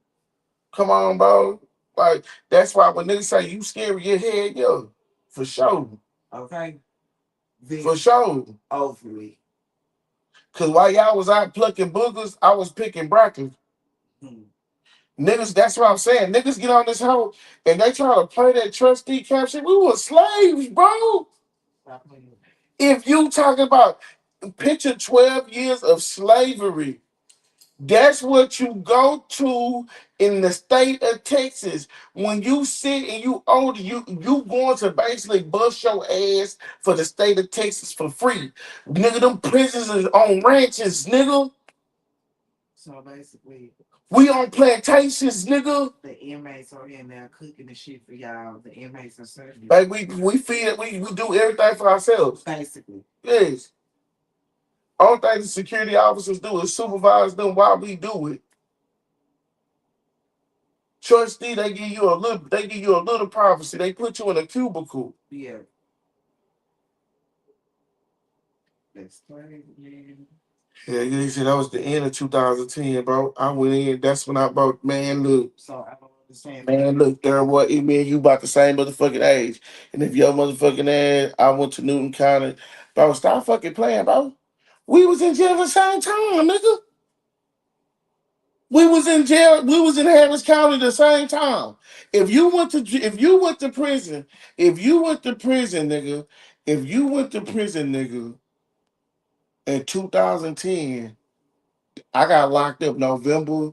Come on, bro. Like, that's why when niggas say you scary, your head, yo. For sure. Okay. For sure. Hopefully. Cause while y'all was out plucking boogers, I was picking brackets. Niggas, that's what I'm saying. Niggas get on this hoe and they try to play that trustee caption. We were slaves, bro. If you talking about picture 12 years of slavery, that's what you go to in the state of Texas. When you sit and you older, you going to basically bust your ass for the state of Texas for free. Nigga, them prisons is on ranches, nigga. So basically, We on plantations, nigga. the inmates are in there cooking the shit for y'all. The inmates are serving. Like we feed it, we do everything for ourselves. Basically. Yes. Only thing the security officers do is supervise them while we do it. Trustee, they give you a little privacy. They put you in a cubicle. Yeah. That's crazy, man. Yeah, they said that was the end of 2010, bro. I went in. That's when I brought. Man, look. So I don't understand. Man, look, there what it mean you about the same motherfucking age. And if your motherfucking ass, I went to Newton County, bro, stop fucking playing, bro. We was in jail at the same time, nigga. We was in jail. We was in Harris County the same time. If you went to prison, nigga, if you went to prison, nigga, in 2010, I got locked up November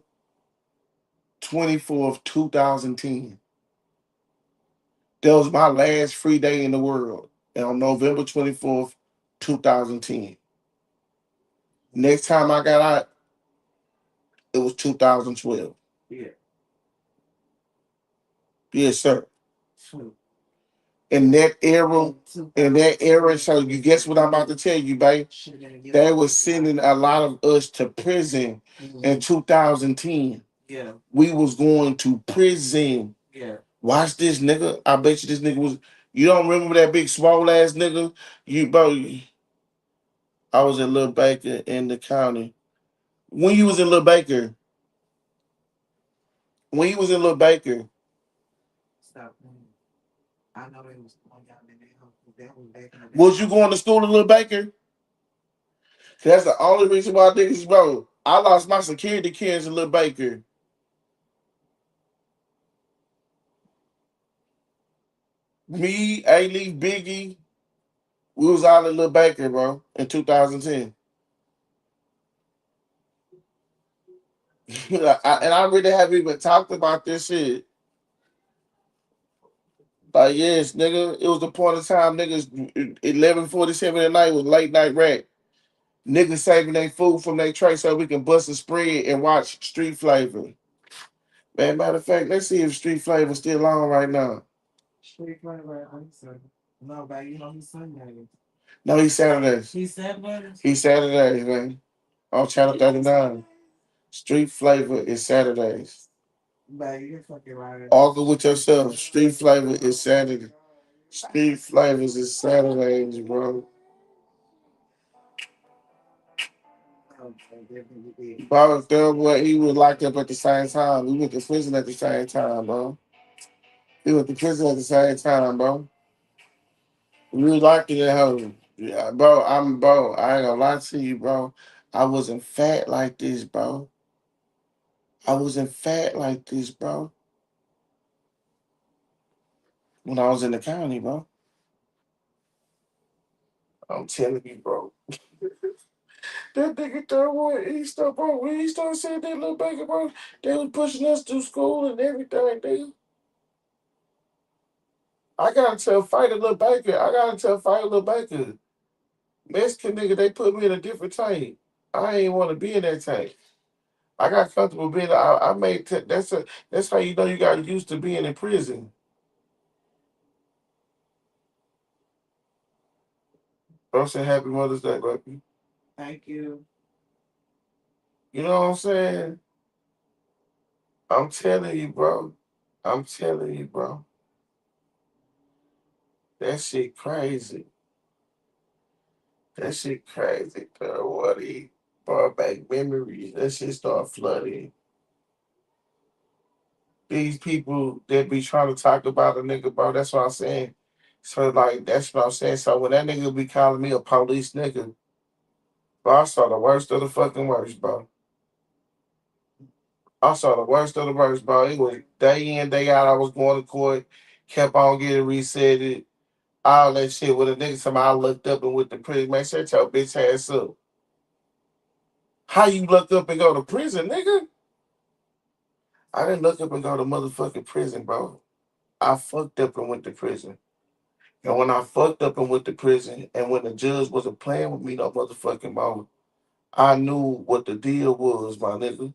24th, 2010. That was my last free day in the world. And on November 24th, 2010. Next time I got out, it was 2012. Yeah. Yes, sir. True. In that era, so you guess what I'm about to tell you, babe? They was sending a lot of us to prison in 2010. Yeah. We was going to prison. Yeah. Watch this, nigga. I bet you this nigga was. You don't remember that big swole ass nigga? You, bro. I was in Little Baker in the county. When you was in Little Baker, Stop. I know they was going down in that was back in the day. was you going to school in Little Baker? That's the only reason why niggas, bro. I lost my security clearance in Little Baker. Me, A-Leaf, Biggie, we was out in Little Baker, bro, in 2010. And I really haven't even talked about this shit. Like, yes, nigga, it was the point of time niggas 11:47 at night was late night rap. Niggas saving their food from their tray so we can bust a spread and watch Street Flavor. Man, matter of fact, let's see if Street Flavor's still on right now. Street Flavor, I'm sorry. No, but you know he's Sundays. No, he's Saturdays. He's Saturdays? He's Saturdays, man. On Channel 39. Street Flavor is Saturdays. But you're fucking right. Argue with yourself. Street Flavor is Saturday. Street Flavors is Saturdays, bro. Bro, third boy, he was locked up at the same time. We went to prison at the same time, bro. We went to prison at the same time, bro. We was locked in that home. Yeah, bro, I ain't gonna lie to you, bro. I wasn't fat like this, bro. I wasn't fat like this, bro. When I was in the county, bro. I'm telling you, bro. That nigga third boy, he started, bro. When he started saying that little baby, bro, they was pushing us to school and everything, nigga. I gotta tell Fight a Little Baker. Mexican nigga, they put me in a different tank. I ain't want to be in that tank. I got comfortable being. I made. That's how you know you got used to being in prison. Bro, say Happy Mother's Day, baby. Thank you. You know what I'm saying? I'm telling you, bro. That shit crazy. Bro. What he brought back memories. That shit start flooding. These people that be trying to talk about a nigga, bro, that's what I'm saying. So, like, that's what I'm saying. So, when that nigga be calling me a police nigga, bro, I saw the worst of the fucking worst, bro. I saw the worst of the worst, bro. It was day in, day out. I was going to court, kept on getting resetted, all that shit. With a nigga, somebody I looked up and went to prison. Man, shut your bitch ass up. How you look up and go to prison, nigga? I didn't look up and go to motherfucking prison, bro. I fucked up and went to prison. And when I fucked up and went to prison, and when the judge wasn't playing with me no motherfucking moment, I knew what the deal was, my nigga.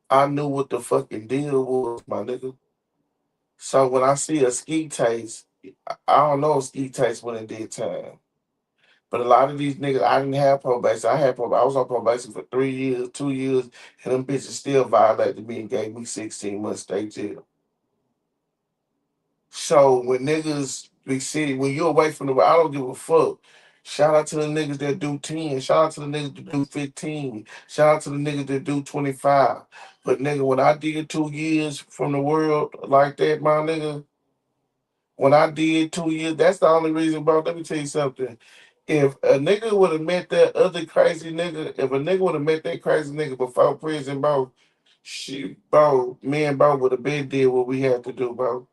I knew what the fucking deal was, my nigga. So when I see a ski taste, I don't know if ski taste when it did time. But a lot of these niggas, I didn't have probation. I was on probation for 3 years, 2 years, and them bitches still violated me and gave me 16 months state jail. So when niggas be sitting, when you're away from the, I don't give a fuck. Shout out to the niggas that do 10. Shout out to the niggas that do 15. Shout out to the niggas that do 25. But nigga, when I did 2 years from the world like that, my nigga, when I did 2 years, that's the only reason, bro. Let me tell you something. If a nigga would have met that other crazy nigga, if a nigga would have met that crazy nigga before prison, bro, shit, bro, me and bro would have been did what we had to do, bro.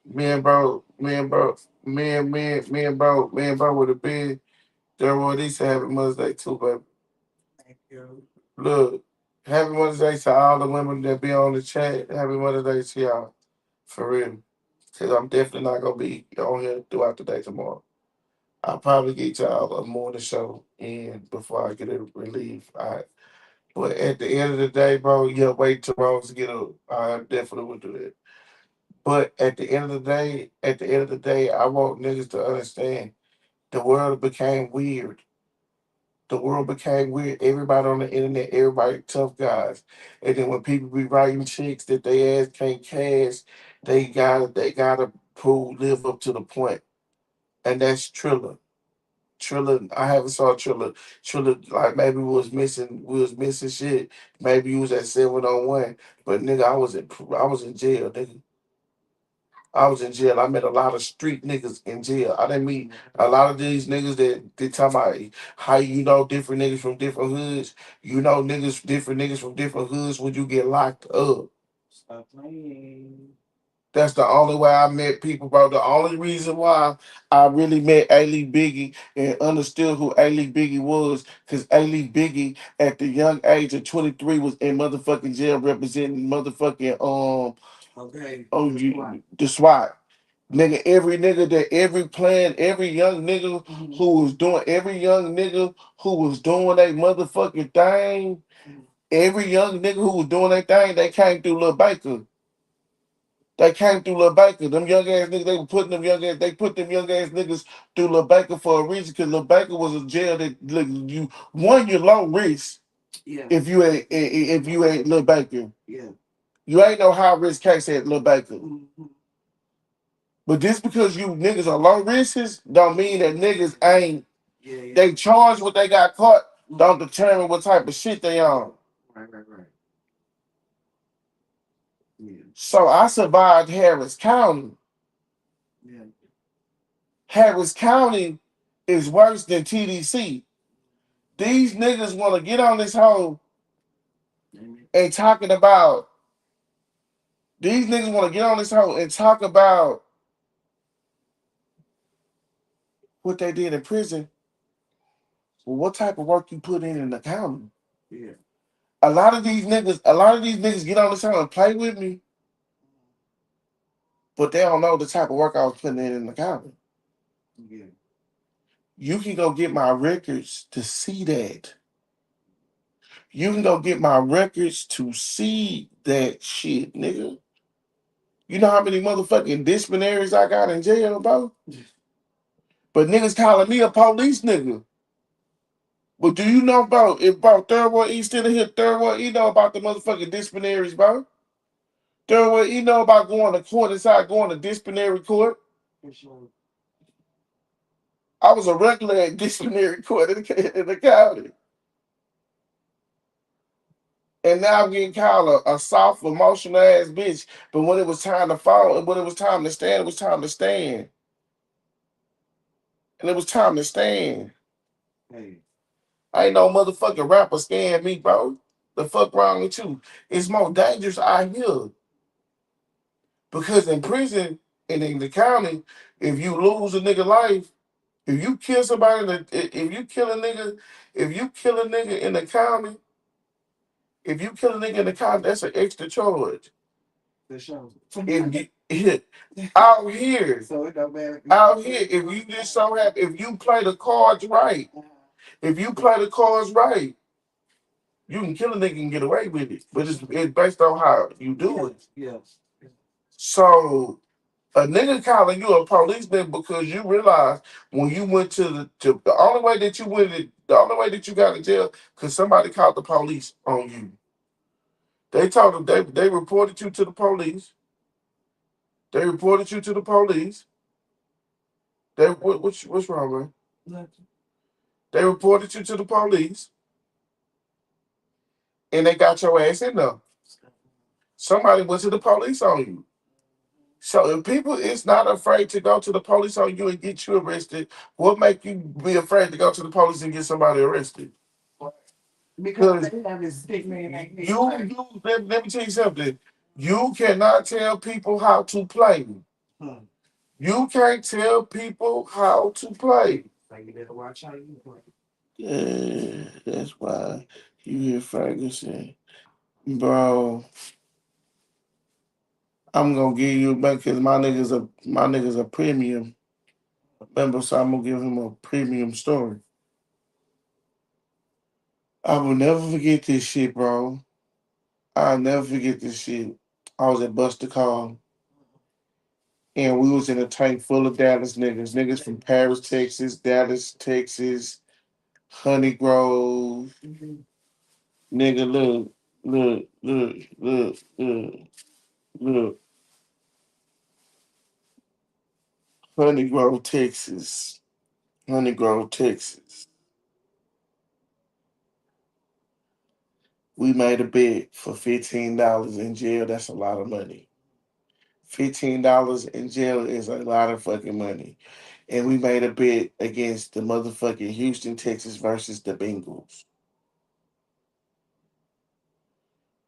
Me and bro would have been there. What he said, Happy Mother's Day too, baby. Thank you. Look, Happy Mother's Day to all the women that be on the chat. Happy Mother's Day to y'all, for real. Cause I'm definitely not gonna be on here throughout the day tomorrow. I'll probably get y'all a morning show in before I get a relief. But at the end of the day, bro, yeah, wait till Rose get up. I definitely would do that. But at the end of the day, I want niggas to understand the world became weird. The world became weird. Everybody on the internet, everybody tough guys. And then when people be writing chicks that they ass can't cash, they gotta prove live up to the point. And that's Triller. Triller, I haven't saw Triller. Triller, like maybe we was missing shit. Maybe he was at 701. But nigga, I was in jail, nigga. I was in jail. I met a lot of street niggas in jail. I didn't meet a lot of these niggas that they talk about how you know different niggas from different hoods. You know different niggas from different hoods when you get locked up. Stop playing. That's the only way I met people, bro. The only reason why I really met A-League Biggie and understood who A-League Biggie was, because A-League Biggie at the young age of 23 was in motherfucking jail representing motherfucking Okay. the SWAT. Nigga, every young nigga every young nigga who was doing a motherfucking thing, every young nigga who was doing their thing, they came through Lil Baker. They came through Lil Baker. Them young ass niggas, they put them young ass niggas through Lil Baker for a reason, because Lil Baker was a jail that look you one, you're low risk Yeah. if you ain't Lil Baker. Yeah. You ain't no high risk case at Lil Baker. Mm-hmm. But just because you niggas are low risks don't mean that niggas ain't. Yeah. They charge what they got caught, don't determine what type of shit they on. Right. Yeah. So I survived Harris County. Yeah. Harris County is worse than TDC. These niggas want to get on this hoe and talking about. These niggas want to get on this hoe and talk about what they did in prison. Well, what type of work you put in the county? Yeah. A lot of these niggas get on this hoe and play with me, but they don't know the type of work I was putting in the county. Yeah. You can go get my records to see that. You can go get my records to see that shit, nigga. You know how many motherfucking disciplinaries I got in jail, bro? But niggas calling me a police nigga. But do you know about Third World E still in here? Third World E know about the motherfucking disciplinaries, bro? Third World E know about going to court inside going to disciplinary court? For sure. I was a regular at disciplinary court in the county. And now I'm getting called a soft, emotional ass bitch. But when it was time to fall, and when it was time to stand, it was time to stand. And it was time to stand. Hey. I ain't no motherfucking rapper scaring me, bro. The fuck wrong with you? It's more dangerous out here. Because in prison and in the county, if you lose a nigga life, if you kill somebody, if you kill a nigga, if you kill a nigga in the county, if you kill a nigga in the county, that's an extra charge. For sure. Out here, So it don't matter. out here, if you just so happen, if you play the cards right, you can kill a nigga and get away with it. But it's based on how you do it. Yes. So a nigga calling you a policeman because you realize when you went the only way that you got in jail because somebody called the police on you. They told them they reported you to the police. They reported you to the police. What's wrong, man? Nothing. They reported you to the police, and they got your ass in there. Somebody went to the police on you. So if people is not afraid to go to the police on you and get you arrested, what make you be afraid to go to the police and get somebody arrested? Because they have this stigma in their head. Let me tell you something. You cannot tell people how to play. You can't tell people how to play. So you better watch how you play. Yeah, that's why you hear Ferguson. Bro, I'm gonna give you back because my niggas are premium. Remember, so I'm gonna give him a premium story. I will never forget this shit, bro. I'll never forget this shit. I was at Buster Call, and we was in a tank full of Dallas niggas. Niggas from Paris, Texas, Dallas, Texas, Honey Grove. Nigga, look. Honey Grove, Texas. Honey Grove, Texas. We made a bet for $15 in jail. That's a lot of money. $15 in jail is a lot of fucking money. And we made a bet against the motherfucking Houston, Texas versus the Bengals.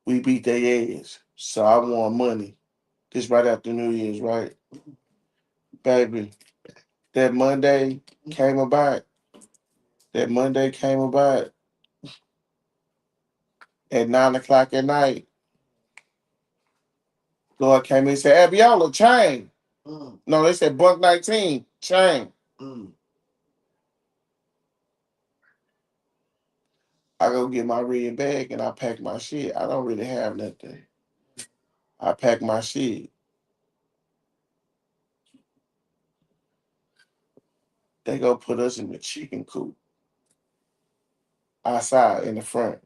We beat their ass. So I won money. This right after New Year's, right? Baby, that Monday came about. That Monday came about at 9 o'clock at night. Lord came in and said, Abiola, chain. No, they said Bunk 19, chain. I go get my red bag and I pack my shit. I don't really have nothing. I pack my shit. They go put us in the chicken coop outside in the front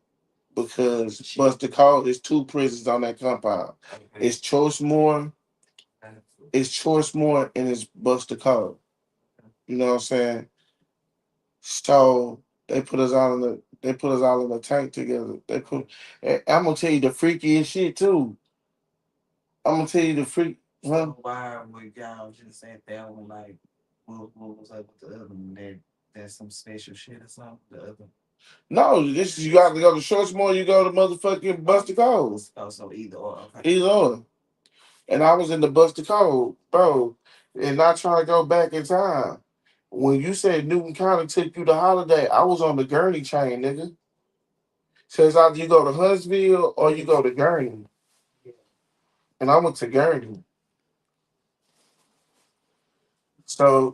because Buster Call is 2 prisons on that compound. It's Choice More, and it's Buster Call. You know what I'm saying? So they put us all in the tank together. I'm gonna tell you the freakiest shit too. I'm gonna tell you the freak. Huh? Why would y'all just say that one like what was up with the other one? That's some special shit or something. The other. No, this is you got to go to Shortsmore. You go to motherfucking Buster Cove. Oh, so either or. Okay. Either or. And I was in the Buster Cove, bro, and not trying to go back in time. When you said Newton County took you to Holiday, I was on the Gurney chain, nigga. Says either you go to Huntsville or you go to Gurney. And I went to Gurney. So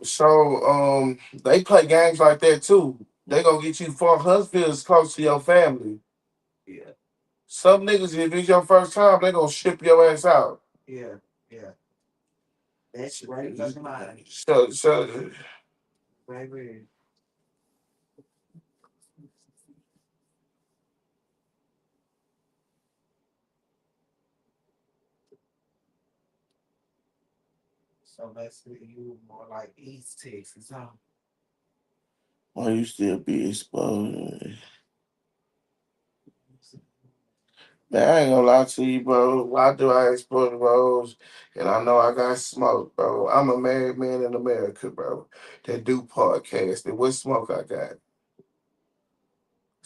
they play games like that too. They gonna get you far. Huntsville is close to your family. Yeah. Some niggas, if it's your first time, they gonna ship your ass out. Yeah. That's right. That's mine. So Baby. So basically, you more like East Texas, huh? why you still be exposed? Man, I ain't gonna lie to you, bro. Why do I expose roads? And I know I got smoke, bro. I'm a married man in America, bro. That do podcasts. And what smoke I got?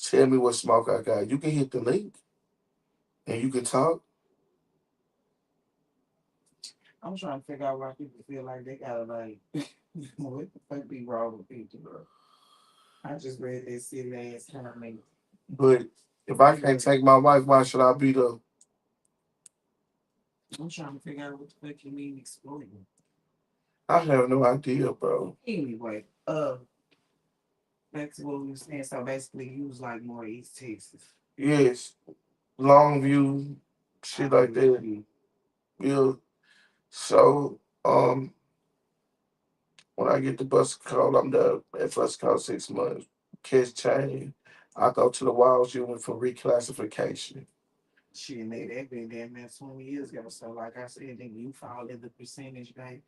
Tell me what smoke I got. You can hit the link and you can talk. I'm trying to figure out why people feel like they gotta like, what the fuck be wrong with people, bro? I just read that silly ass comment. But if I can't take my wife, why should I be the? I'm trying to figure out what the fuck you mean exploiting. I have no idea, bro. Anyway, back to what we were saying. So basically, you was like more East Texas. Yes, Longview, shit like that. Yeah. So, when I get the bus call, I'm there at bus call 6 months. Catch chain. I go to the Wild unit for reclassification. Shit, that been damn near 20 years ago. So like I said, then you fall in the percentage, babe,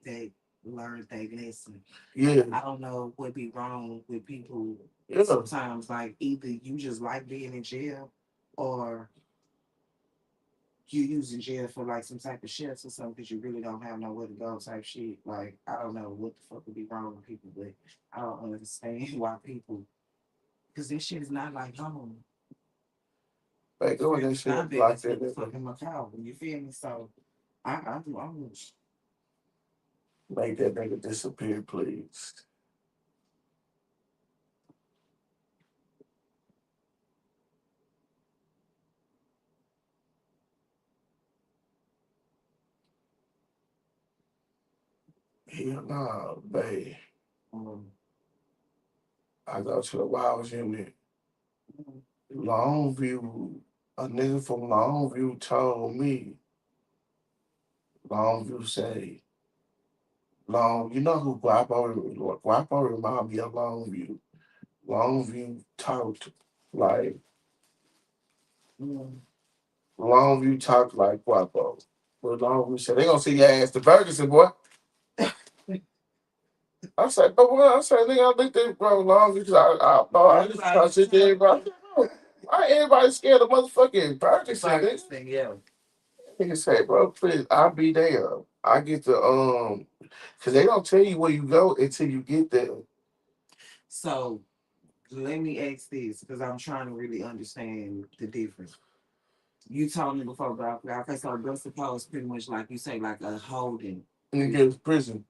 that learned they lesson. Yeah, I don't know what be wrong with people. yeah. Sometimes like either you just like being in jail or you using jail for like some type of shifts or something because you really don't have nowhere to go type shit. Like I don't know what the fuck would be wrong with people, but I don't understand why people because this shit is not like home. Like, go in that It's not shit big like as that. fucking Macau. You feel me? So I'm Make that nigga disappear, please. Hell nah, babe. I go to the Wild unit. Longview, a nigga from Longview told me, Longview say, you know who Guapo remind me of Longview. Longview talked like, Longview talked like Guapo. But Longview said, they gonna see your ass to Ferguson, boy. I said, but what? I said, nigga, I think they bro Longview, because I just try to sit there, bro. Why everybody scared of motherfucking Ferguson, nigga? Yeah. Nigga say, bro, please, I'll be there. I get to cause they don't tell you where you go until you get there. So let me ask this, because I'm trying to really understand the difference. You told me before, but I forgot. Okay, so Buster Poe is pretty much like you say, like a holding. And you get to prison.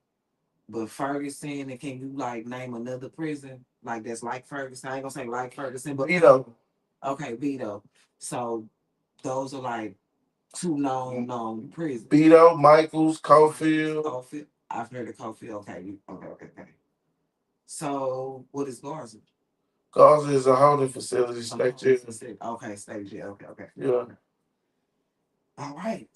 But Ferguson, and can you like name another prison like that's like Ferguson? I ain't gonna say like Ferguson, but okay, Vito. So those are like two known prisons. Vito, Michaels, Cofield. I've heard of Cofield. Okay. So what is Garza? Garza is a holding facility, state jail. Okay, state jail. Okay. Yeah. All right.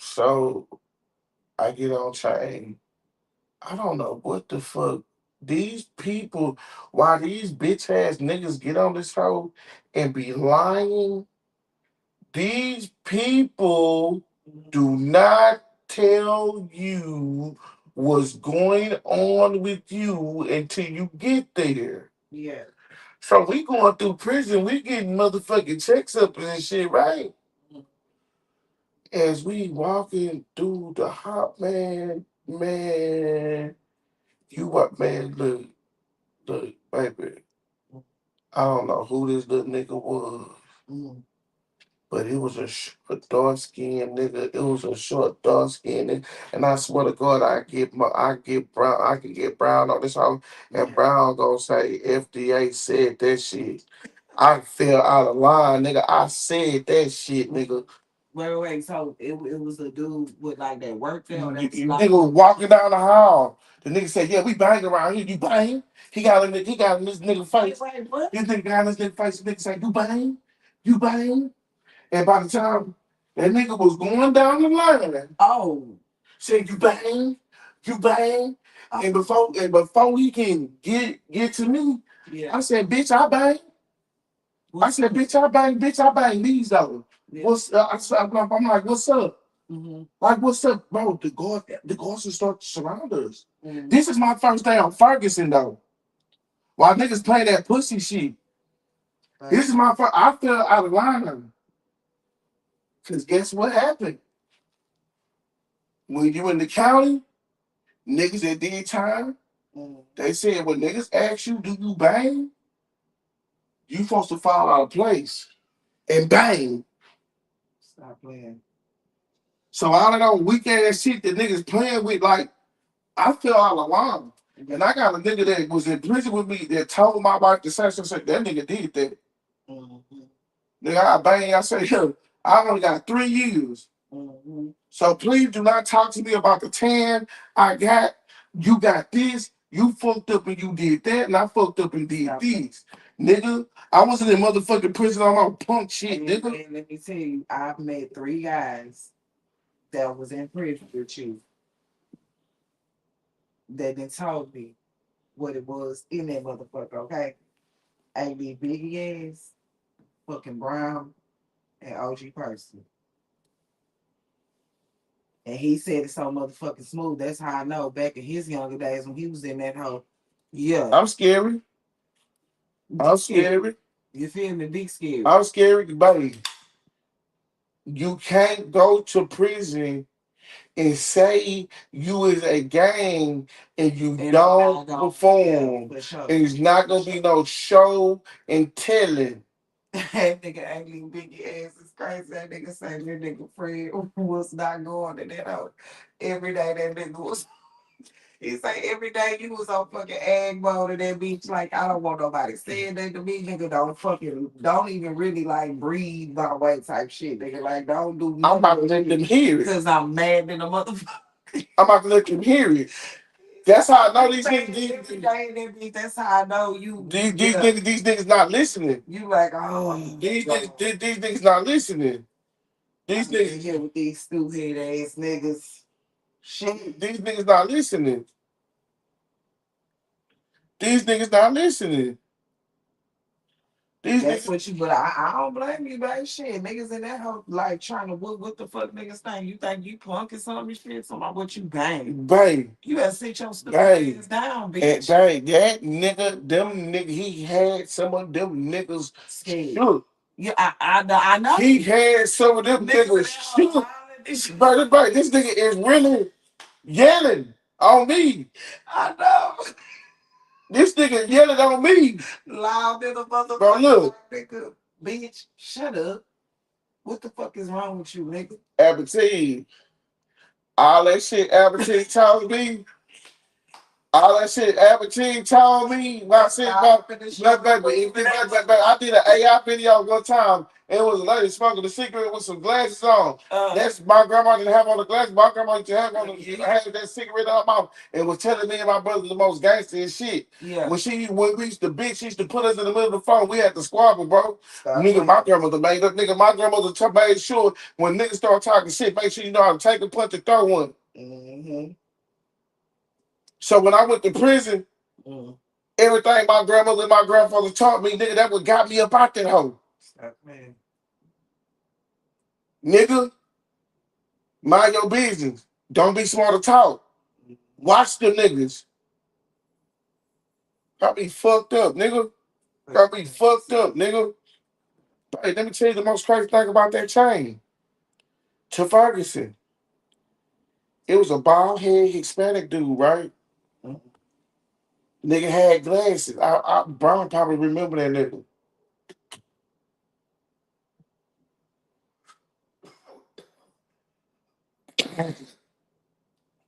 So I get on chain. I don't know what the fuck these people, why these bitch ass niggas get on this show and be lying. These people do not tell you what's going on with you until you get there. Yeah. So we going through prison, we getting motherfucking checks up and shit, right? As we walking through the hop, man, you what, man, look, baby. I don't know who this little nigga was, but it was a dark skinned nigga. It was a short, dark skinned nigga. And I swear to God, I get brown, I can get brown on this house, and Brown gonna say FDA said that shit. I fell out of line, nigga. I said that shit, nigga. Wait. So it was a dude with like that work there. Nigga was walking down the hall. The nigga said, "Yeah, we bang around here. You bang?" He got in this nigga face. Wait, what? This nigga got in this nigga face. The nigga said, "You bang? You bang?" And by the time that nigga was going down the line, said, "You bang? You bang?" And before he can get to me, I said, "Bitch, I bang." I said, "Bitch, I bang these though." What's I'm like, "What's up?" Like, what's up, bro? The guards will start to surround us. This is my first day on Ferguson though. While niggas play that pussy shit. This is my first. I fell out of line. Cause guess what happened? When you in the county, niggas that did time, they said when niggas ask you, do you bang? You supposed to fall out of place and bang. Stop playing. So all of those weak ass shit that niggas playing with, like, I fell out of line. And I got a nigga that was in prison with me that told my wife to say that nigga did that. Nigga, I bang, I say, yo, I only got 3 years. So please do not talk to me about the 10 I got. You got this, you fucked up and you did that, and I fucked up and did this. Nigga, I wasn't in motherfucking prison on my punk shit, nigga. And let me tell you, I've met 3 guys that was in prison with you that then told me what it was in that motherfucker, okay? A.B. Biggie ass, fucking Brown, and OG Person. And he said it so motherfucking smooth. That's how I know back in his younger days when he was in that hole. Yeah. I'm scary. You feel me? Big scary. I'm scary, buddy. You can't go to prison and say you is a gang and you don't perform. Yeah, sure. And it's not gonna be no show and telling. That nigga ain't Biggie ass is crazy. That nigga say that nigga Fred was not going to that house every day. That nigga was He say every day you was on fucking ag mode in that bitch. Like, I don't want nobody saying that to me, nigga. Don't even really like breathe my way type shit, nigga. Like, don't do I'm about to let them hear it. because I'm mad in a motherfucker. I'm about to let them hear it. That's how I know these niggas. That's how I know you. These niggas not listening. You like, oh, these niggas not listening. These niggas here with these stupid ass niggas. Shit. These niggas not listening. These niggas not listening. That's what you, but I don't blame you, baby. Shit, niggas in that hoe like trying to what the fuck niggas think? You think you punking something shit? Something what you bang. Bang. You gotta sit your stupid ass down, bitch. And that nigga, them nigga, he had some of them niggas shook. Yeah, I know. He had some of them niggas shook. This nigga is really yelling on me. I know. This nigga yelling on me. Loud in the motherfucker. Bro, look. Nigga, bitch, shut up. What the fuck is wrong with you, nigga? Aberdeen. All that shit Aberdeen told me. All that shit Aberdeen told me. When I said about I did an AI video one time. It was a lady smoking a cigarette with some glasses on. That's my grandma didn't have on the glasses. My grandma used to have on had that cigarette in her mouth and was telling me and my brother the most gangster and shit. Yeah. When we used to bitch, she used to put us in the middle of the phone. We had to squabble, bro. Nigga, my grandmother made up. Nigga, my grandmother made sure when niggas start talking shit, make sure you know how to take a punch and throw one. Mm-hmm. So when I went to prison, everything my grandmother and my grandfather taught me, nigga, that what got me up out that hole. Man. Nigga, mind your business. Don't be smart to talk. Watch the niggas. Got me fucked up, nigga. Got me fucked up, nigga. Hey, let me tell you the most crazy thing about that chain. To Ferguson. It was a bald head Hispanic dude, right? Nigga had glasses. Brown probably remember that nigga.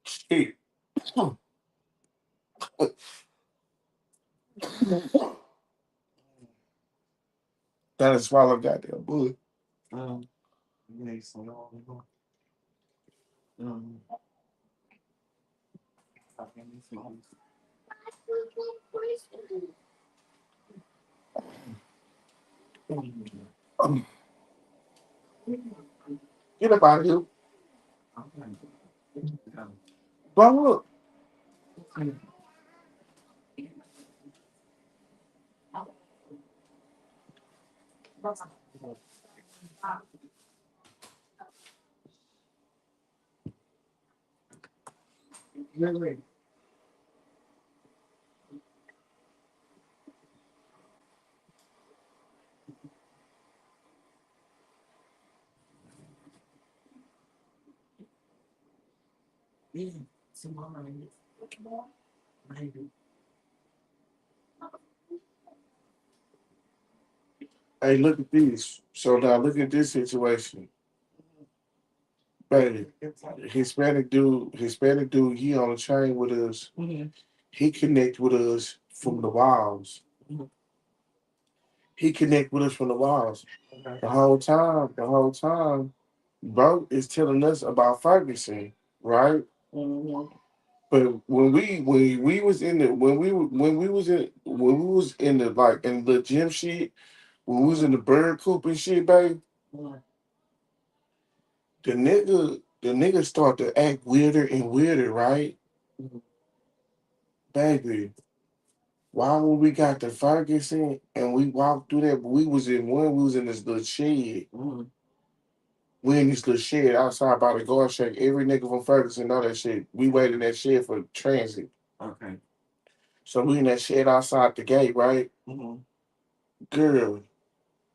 Shit. That is swallow goddamn bullet. Get up out of here. Bro, look. Really? Yeah, maybe. Hey, look at this. So now look at this situation. Baby, Hispanic dude, he on the train with us. Mm-hmm. He connect with us from the walls. Mm-hmm. He connect with us from the walls. Okay. The whole time, bro is telling us about Ferguson, right? Mm-hmm. But when we was in the like in the gym shit, when we was in the bird coop and shit, babe, the nigga start to act weirder and weirder, right? Mm-hmm. Baby, why when we got to Ferguson and we walked through that, we was in this little shed. Mm-hmm. We in this little shed outside by the guard shack. Every nigga from Ferguson know that shit. We wait in that shed for transit. Okay. So we in that shed outside the gate, right? Mm-hmm. Girl,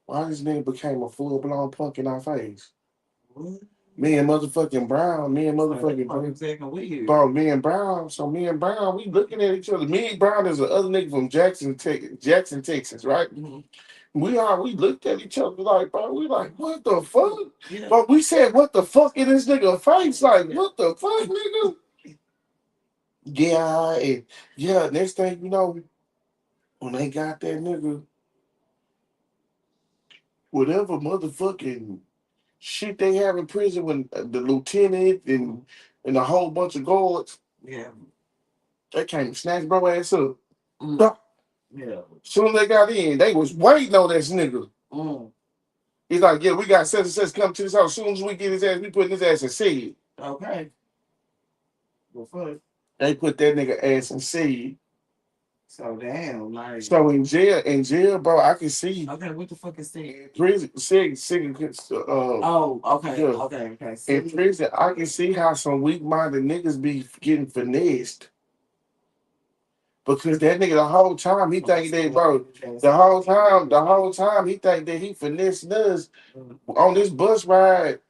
why this nigga became a full-blown punk in our face? What? Me and motherfucking Brown, bro, me and Brown, we looking at each other. Me and Brown is the other nigga from Jackson, Texas, right? Mm-hmm. We looked at each other like, bro, we like, what the fuck? Yeah. But we said, what the fuck in this nigga face? Like, what the fuck, nigga? Yeah, and yeah, next thing you know, when they got that nigga, whatever motherfucking shit they have in prison when the lieutenant and a whole bunch of guards, Yeah. they came and snatched bro ass up. Mm. Yeah. Soon as they got in, they was waiting on this nigga. Mm. He's like, yeah, we got such and such come to this house. As soon as we get his ass, we put his ass in seed. Okay. Well, fuck. They put that nigga ass in seed. So damn, like. So in jail, bro, I can see Okay, what the fuck is that? prison, sig, Oh, okay, yeah. okay. In See? prison, I can see how some weak-minded niggas be getting finessed. Because that nigga the whole time he think that, bro, the whole time he think that he finessed us on this bus ride.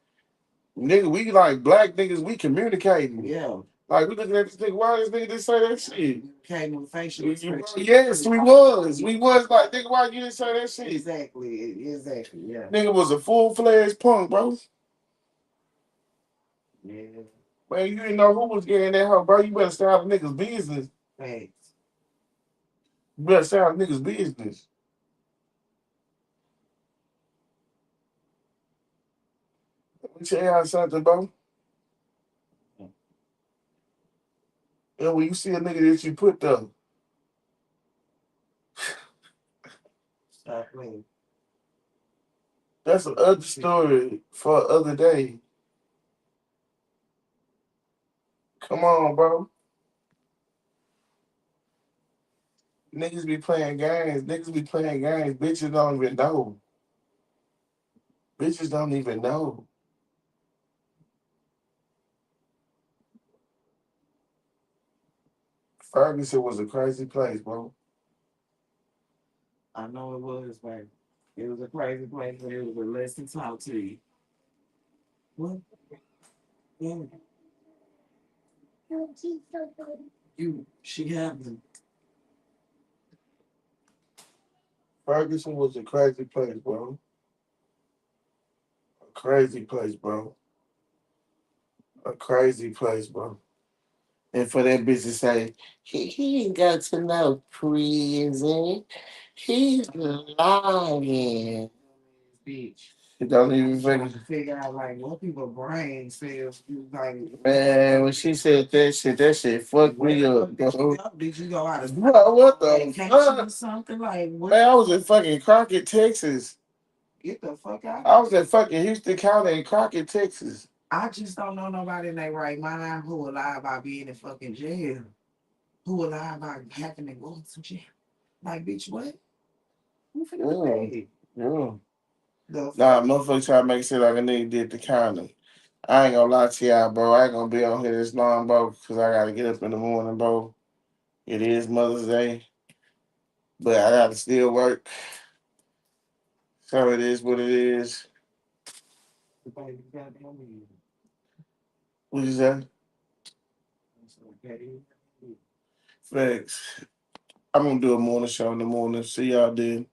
Nigga, we like black niggas, we communicating. Yeah. Like we looking at this nigga, why this nigga didn't say that shit? Came with facial expression. Yes, we was. We was like, nigga, why you didn't say that shit? Exactly, yeah. Nigga was a full-fledged punk, bro. Yeah. Man, you didn't know who was getting that hoe, bro. You better stay out of niggas' business. Thanks. You better stay out of niggas' business. Let me tell y'all something, bro. And when you see a nigga that you put there, Stop playing. that's another story for another day. Come on, bro. Niggas be playing games. Niggas be playing games. Bitches don't even know. Bitches don't even know. Ferguson was a crazy place, bro. I know it was, man. It was a crazy place, but it was a lesson taught to you. What? Yeah. She happened. Ferguson was a crazy place, bro. A crazy place, bro. A crazy place, bro. And for that bitch to say, he ain't got to no prison. He's lying. Bitch. He don't even Trying figure. to figure out like what people brains feels like. Man, when she said that shit fucked me up, bro. Did you go out of Bro, what the vacation fuck? or something? Like what? Man, I was in fucking Crockett, Texas. Get the fuck out. I was in fucking Houston County in Crockett, Texas. I just don't know nobody in their right mind who will lie about being in fucking jail. Who will lie about having to go to jail. Like, bitch, what? Who finna pay? Yeah. The Nah, motherfuckers try to make it seem like a nigga did the county. I ain't gonna lie to y'all, bro. I ain't gonna be on here this long, bro, because I gotta get up in the morning, bro. It is Mother's Day, but I gotta still work. So it is what it is. fuck you goddamn mean. What you say? So, petty. Facts. I'm gonna do a morning show in the morning. See y'all then.